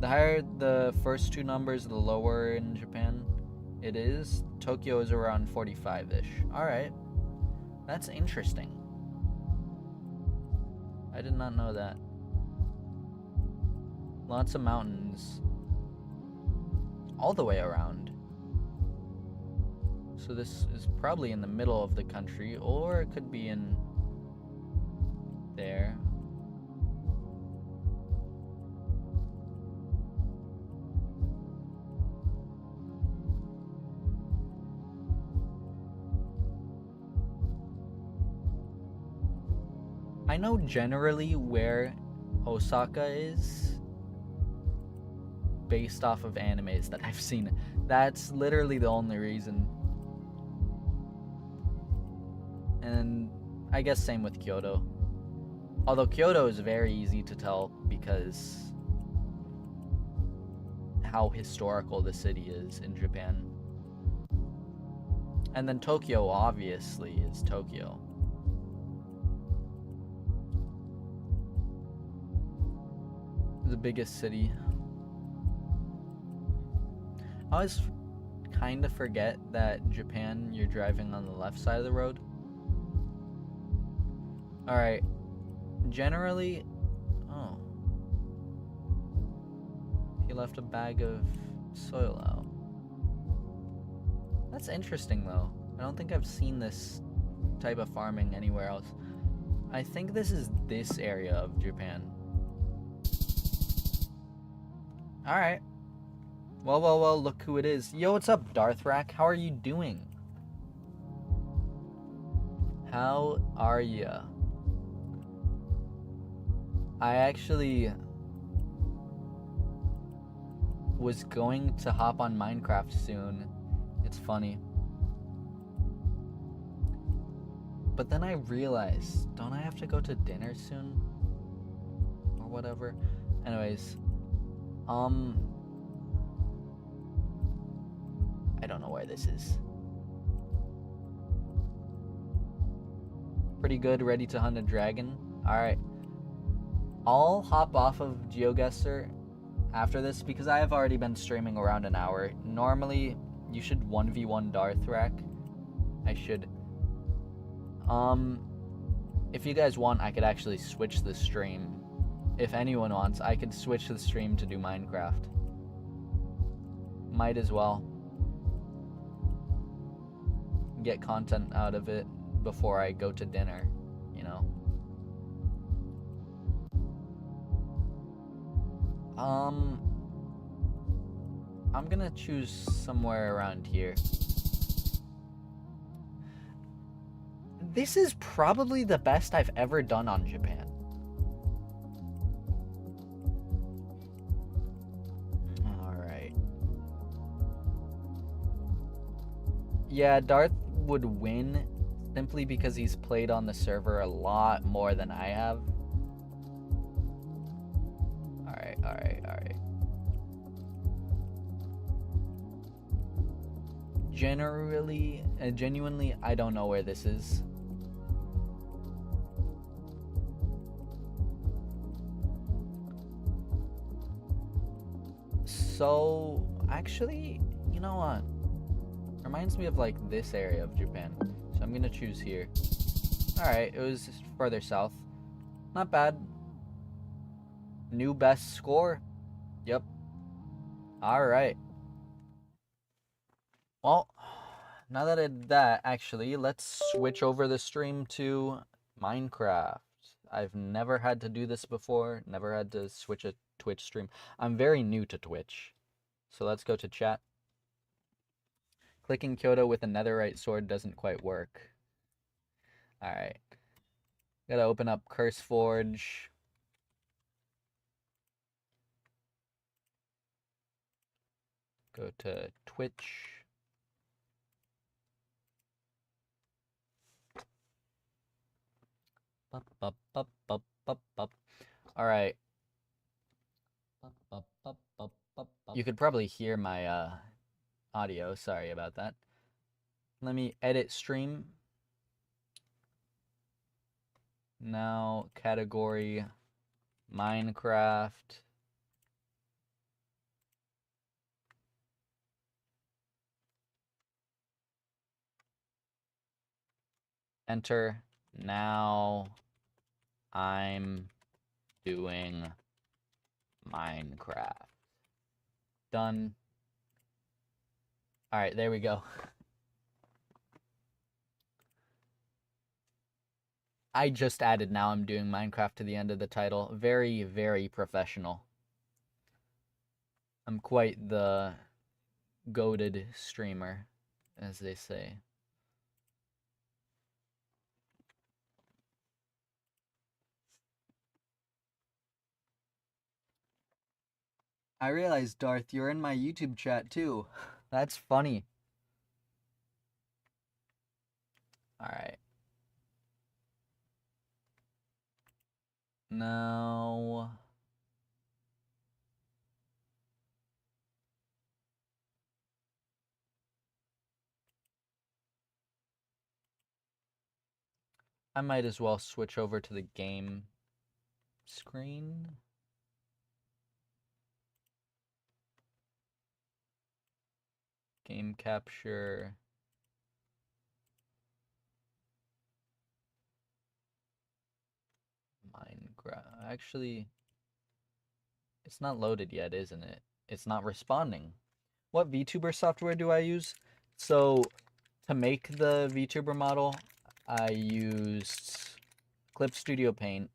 The higher the first two numbers, the lower in Japan it is. Tokyo is around 45-ish. Alright. That's interesting. I did not know that. Lots of mountains. All the way around. So this is probably in the middle of the country, or it could be in there. I know generally where Osaka is based off of animes that I've seen. That's literally the only reason. And I guess same with Kyoto. Although Kyoto is very easy to tell because how historical the city is in Japan. And then Tokyo obviously is Tokyo. The biggest city. I always kind of forget that Japan, you're driving on the left side of the road. Alright. Generally... Oh. He left a bag of soil out. That's interesting, though. I don't think I've seen this type of farming anywhere else. I think this is this area of Japan. Alright. Well, look who it is. Yo, what's up, Darthrak? How are you doing? How are ya? I actually was going to hop on Minecraft soon. It's funny. But then I realized, don't I have to go to dinner soon? Or whatever. Anyways, I don't know where this is. Pretty good, ready to hunt a dragon. Alright. I'll hop off of Geoguessr after this because I have already been streaming around an hour. Normally, you should 1v1 Darthrak. I should. If you guys want, I could actually switch the stream. If anyone wants, I could switch the stream to do Minecraft. Might as well. Get content out of it before I go to dinner, you know? I'm gonna choose somewhere around here. This is probably the best I've ever done on Japan. Alright. Yeah, Darth would win simply because he's played on the server a lot more than I have. Alright. Genuinely, I don't know where this is. So, actually, you know what? Reminds me of like this area of Japan. So I'm gonna choose here. Alright, it was further south. Not bad. New best score. Yep. Alright. Well, now that I did that, actually, let's switch over the stream to Minecraft. I've never had to do this before. Never had to switch a Twitch stream. I'm very new to Twitch. So let's go to chat. Clicking Kyoto with a netherite sword doesn't quite work. Alright. Gotta open up CurseForge. Go to Twitch. Alright. You could probably hear my audio. Sorry about that. Let me edit stream. Now, category Minecraft. Enter. Now, I'm doing Minecraft. Done. Alright, there we go. I just added now I'm doing Minecraft to the end of the title. Very, very professional. I'm quite the goated streamer, as they say. I realized, Darth, you're in my YouTube chat too. That's funny. Alright. Now... I might as well switch over to the game screen. Game capture. Minecraft. Actually, it's not loaded yet, isn't it? It's not responding. What VTuber software do I use? So, to make the VTuber model, I used Clip Studio Paint.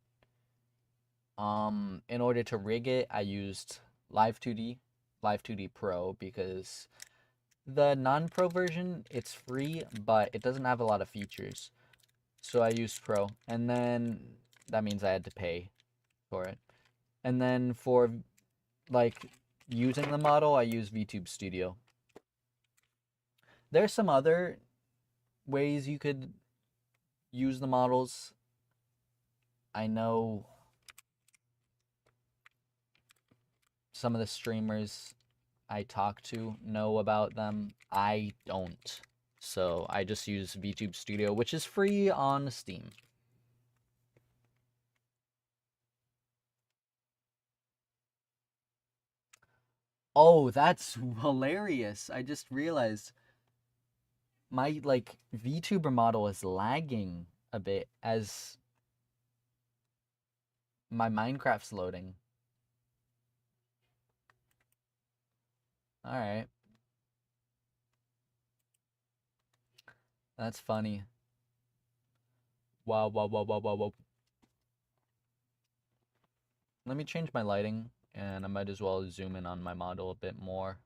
In order to rig it, I used Live 2D Pro, because the non-pro version, it's free, but it doesn't have a lot of features. So I used Pro, and then that means I had to pay for it. And then for like using the model, I use VTube Studio. There's some other ways you could use the models. I know some of the streamers I talk to know about them. I don't. So I just use VTube Studio, which is free on Steam. Oh, that's hilarious. I just realized my like VTuber model is lagging a bit as my Minecraft's loading. All right. That's funny. Wow, wow, wow, wow, wow, wow. Let me change my lighting, and I might as well zoom in on my model a bit more.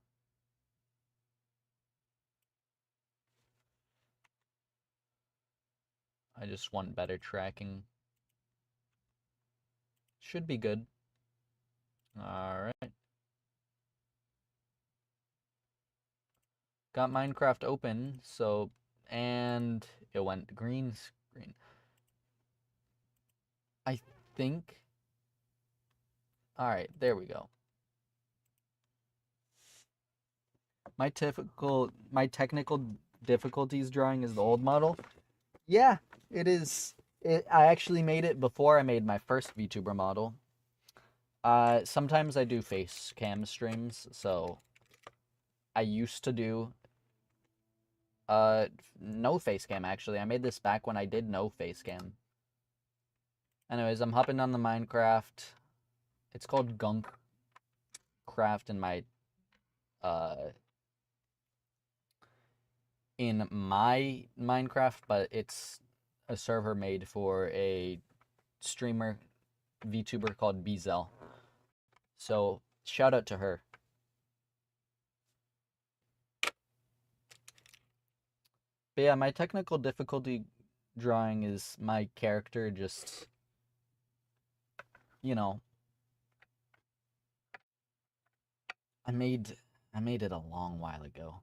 I just want better tracking. Should be good. Alright. Got Minecraft open, so, and it went green screen. I think, alright, there we go. My technical difficulties drawing is the old model. Yeah, it is. I actually made it before I made my first VTuber model. Sometimes I do face cam streams, so I used to do no face cam actually. I made this back when I did no face cam. Anyways, I'm hopping on the Minecraft. It's called Gunk Craft in my Minecraft, but it's a server made for a streamer VTuber called Bezel. So shout out to her. But yeah, my technical difficulty drawing is my character just, you know, I made it a long while ago.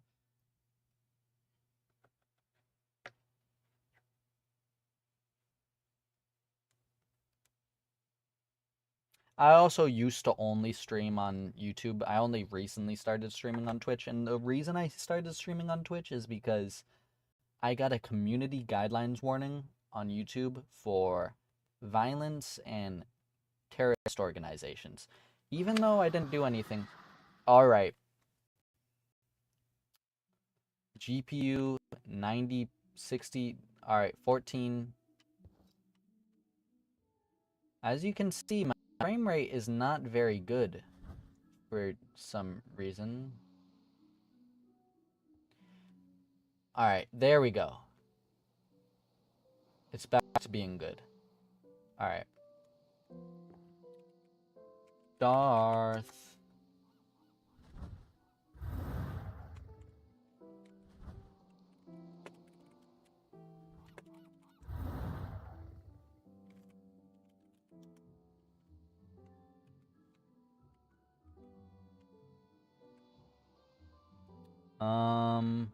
I also used to only stream on YouTube. I only recently started streaming on Twitch, and the reason I started streaming on Twitch is because I got a community guidelines warning on YouTube for violence and terrorist organizations. Even though I didn't do anything. All right. GPU 90, 60, all right, 14. As you can see, my frame rate is not very good for some reason. All right, there we go. It's back to being good. All right. Darth. Um.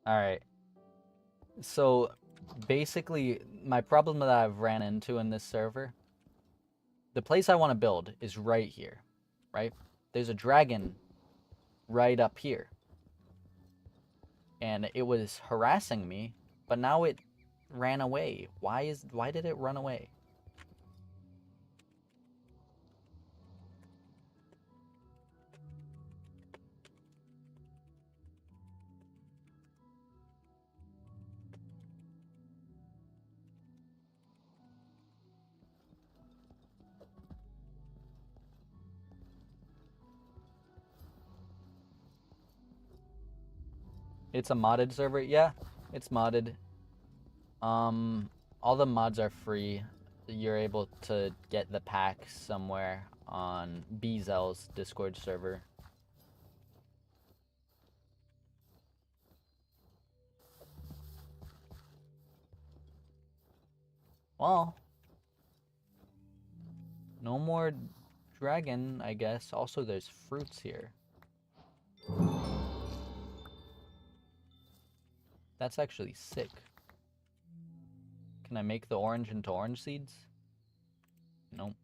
All right. So basically, my problem that I've ran into in this server, the place I want to build is right here, right? There's a dragon right up here. And it was harassing me, but now it ran away. Why did it run away? It's a modded server? Yeah, it's modded. All the mods are free. You're able to get the pack somewhere on Bezel's Discord server. Well, no more dragon, I guess. Also, there's fruits here. That's actually sick. Can I make the orange into orange seeds? Nope.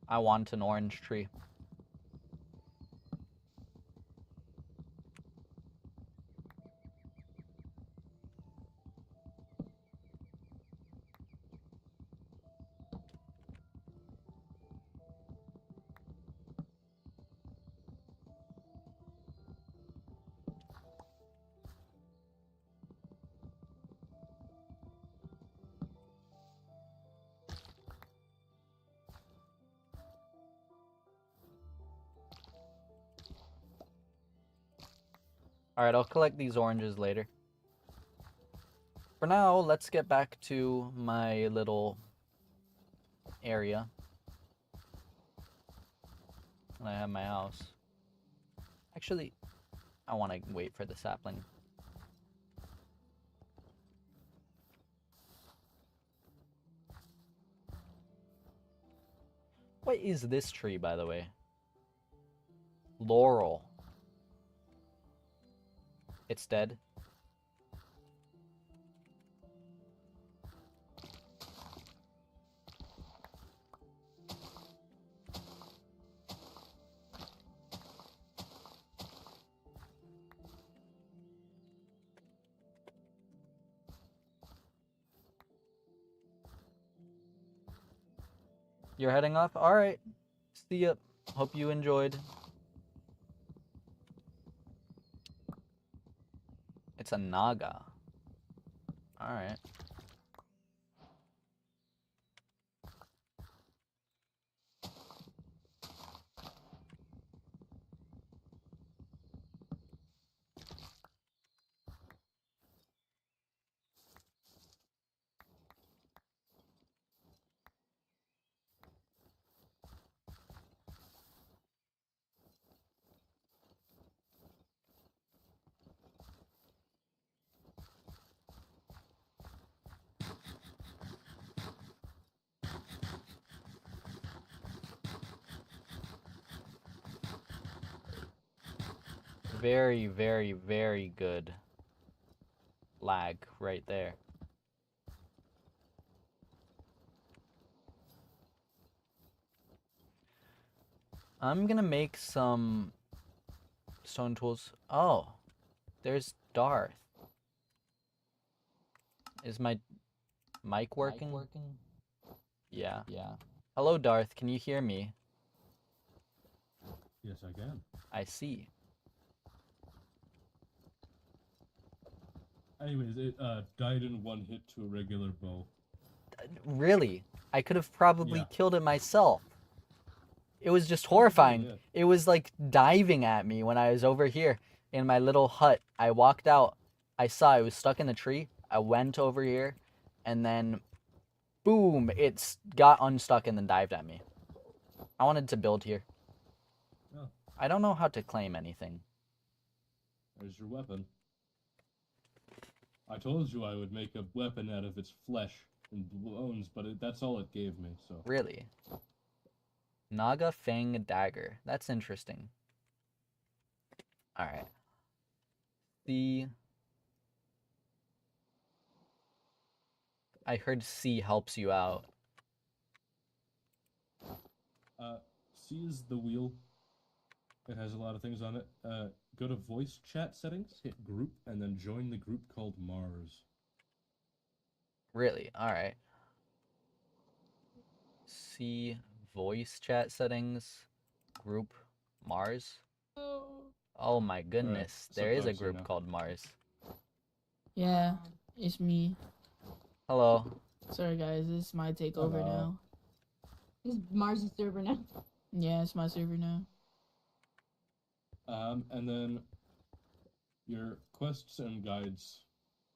I want an orange tree. Alright, I'll collect these oranges later. For now, let's get back to my little area. And I have my house. Actually, I want to wait for the sapling. What is this tree, by the way? Laurel. It's dead. You're heading off? Alright. See ya. Hope you enjoyed. It's a naga. Alright. Very, very, very good lag right there. I'm gonna make some stone tools. Oh, there's Darth. Is my mic working? Yeah. Hello, Darth. Can you hear me? Yes, I can. I see. Anyways, it died in one hit to a regular bow. Really? I could have probably Yeah. killed it myself. It was just horrifying. Yeah. It was like diving at me when I was over here in my little hut. I walked out. I saw it was stuck in the tree. I went over here, and then, boom! It's got unstuck and then dived at me. I wanted to build here. Oh, I don't know how to claim anything. there's your weapon. I told you I would make a weapon out of its flesh and bones, but that's all it gave me, so... Really? Naga Fang Dagger. That's interesting. Alright. I heard C helps you out. C is the wheel. It has a lot of things on it. Go to voice chat settings, hit group, and then join the group called Mars. Really? Alright. C voice chat settings. Group Mars. Oh my goodness. There is a subclass, you group know. called Mars. Yeah, it's me. Hello. Sorry guys, this is my takeover Hello. now. This is Mars' server now. Yeah, it's my server now. And then your quests and guides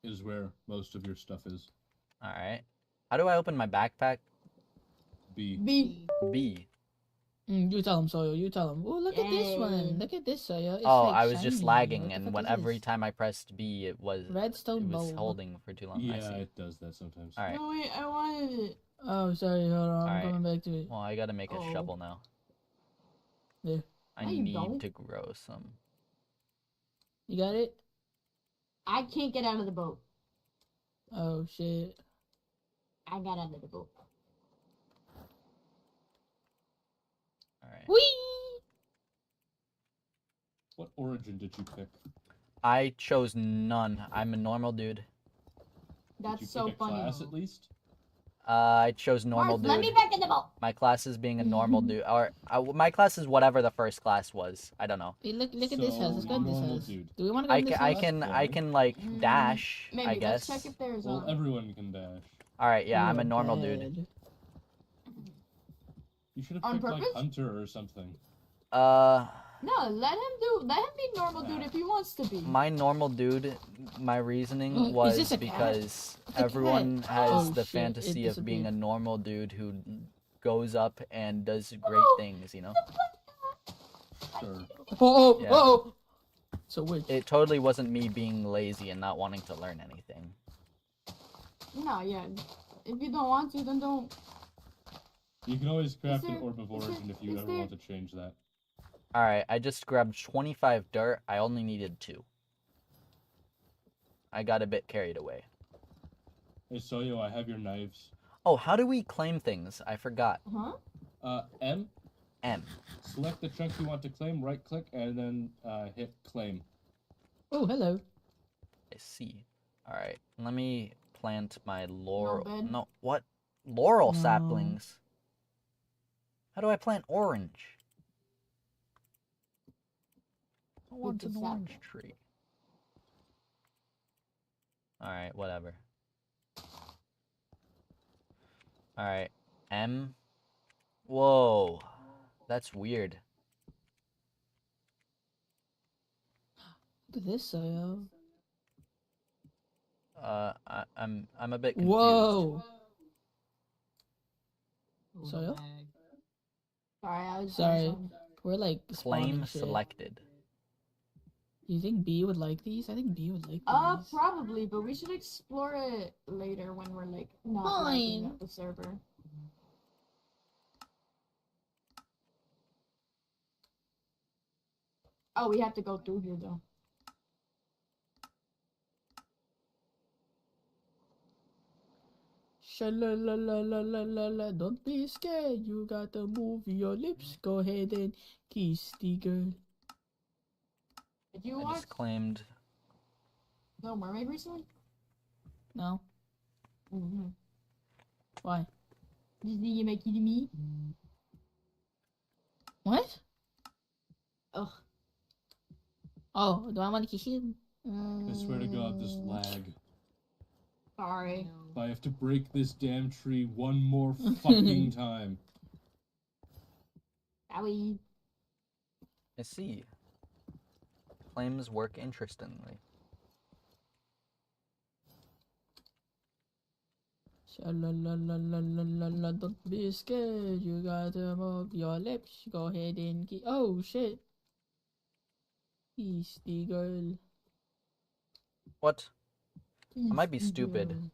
is where most of your stuff is. Alright. How do I open my backpack? B. B. B. You tell him, Soyo. You tell him. Oh, look at this Yay. one. Look at this, Soyo. It's Oh, like I was just shiny. lagging, What the and fuck when is every this? time I pressed B, it was Redstone bulb. holding for too long. I Yeah, see. it does that sometimes. Alright. No, wait, I wanted it. Oh, sorry. Hold on. I'm Alright. coming back to it. Well, I gotta make a Oh. shovel now. There. I No, you need don't. to grow some. You got it? I can't get out of the boat. Oh, shit. I got out of the boat. Alright. Whee! What origin did you pick? I chose none. I'm a normal dude. Did That's you so pick a funny. class at least? I chose normal Mars, let me dude. back in the boat. My class is being a normal dude. Or my class is whatever the first class was. I don't know. Hey, look at this house. Let's go in this normal house. dude. Do we want to go in this I house? can like Mm, dash. Maybe. I guess. Let's check if there's Well, everyone can dash. All right. Yeah, I'm a You're normal dude. bad. You should have On picked like purpose? Hunter or something. No, let him be normal dude Yeah. if he wants to be. My normal dude. My reasoning Is was this a cat? because It's a everyone cat. has Oh, the shit, fantasy it of being a disappeared. normal dude who goes up and does great Oh. things. You know. Sure. Oh, Yeah. oh. So which? It totally wasn't me being lazy and not wanting to learn anything. No, yeah. If you don't want to, then don't. You can always craft there- an orb of is there- origin if you is ever there- want to change that. All right. I just grabbed 25 dirt. I only needed 2. I got a bit carried away. Hey Soyo, I have your knives. Oh, how do we claim things? I forgot. Huh? M, M. select the chunk you want to claim, right click, and then hit claim. Oh, hello. I see. All right. Let me plant my laurel. bed? No, what? Laurel No. saplings. How do I plant orange? I want the an sapling. orange tree. All right, whatever. All right, M. Whoa, that's weird. Look at this, Soyo. I'm a bit confused. Whoa. Soyo? Sorry, I was Sorry. doing something. We're like spawning Claim shit. selected. You think B would like these? I think B would like these. Probably, but we should explore it later when we're like not lagging Fine. at the server. Oh, we have to go through here though. Sha-la-la-la-la-la-la-la. Don't be scared. You gotta move your lips. Go ahead and kiss the girl. Did you I watch just claimed. No Mermaid recently? No? Mm-hmm. Why? Did you make it me? What? Ugh. Oh, do I want to kiss you? I swear to God, this lag. Sorry. If I have to break this damn tree one more fucking time. Sorry. I see. Claims work interestingly. Sha-la-la-la-la-la-la-la, don't be scared. You gotta move your lips. Go ahead and kiss. Oh shit. Kiss the girl. What? Kiss might be the stupid. girl.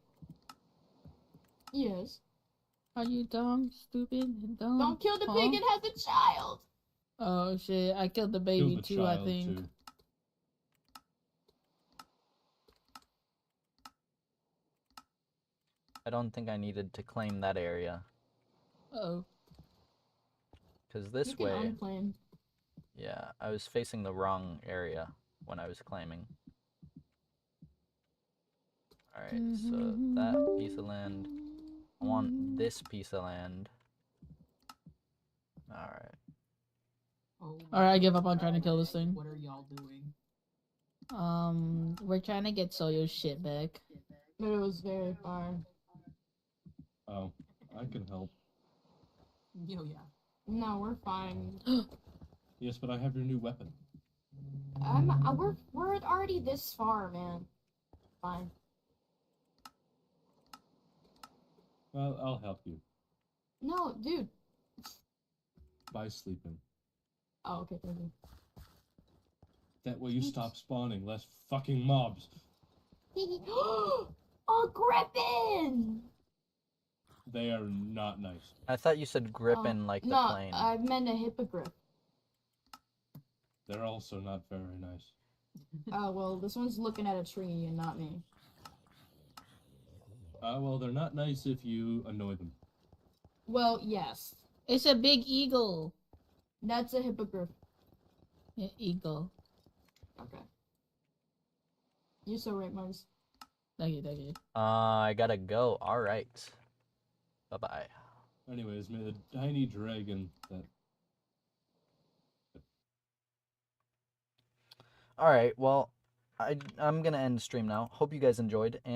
Yes. Are you dumb, stupid, dumb? Don't kill the pig. It has a child. Oh shit! I killed the Kill baby the too. I child, think. too. I don't think I needed to claim that area. Oh. Because this You can way, unclaim. yeah, I was facing the wrong area when I was claiming. Alright, so that piece of land. I want this piece of land. Alright. Oh, Alright, I give up on trying to kill this thing. What are y'all doing? We're trying to get Soyo's shit back. But it was very far. Oh, I can help. Yo, yeah. No, we're fine. Yes, but I have your new weapon. We're already this far, man. Fine. Well, I'll help you. No, dude. By sleeping. Oh, okay, thank you. That way you stop spawning less fucking mobs. A griffin! They are not nice. I thought you said gripping like the no, plane. I meant a hippogriff. They're also not very nice. Oh, well, this one's looking at a tree and not me. Well, they're not nice if you annoy them. Well, yes. It's a big eagle. That's a hippogriff. Yeah, eagle. Okay. You're so right, Mars. Thank you, thank you. I gotta go. Alright. Bye-bye. Anyways, may the tiny dragon that... Alright, well, I'm gonna end the stream now. Hope you guys enjoyed, and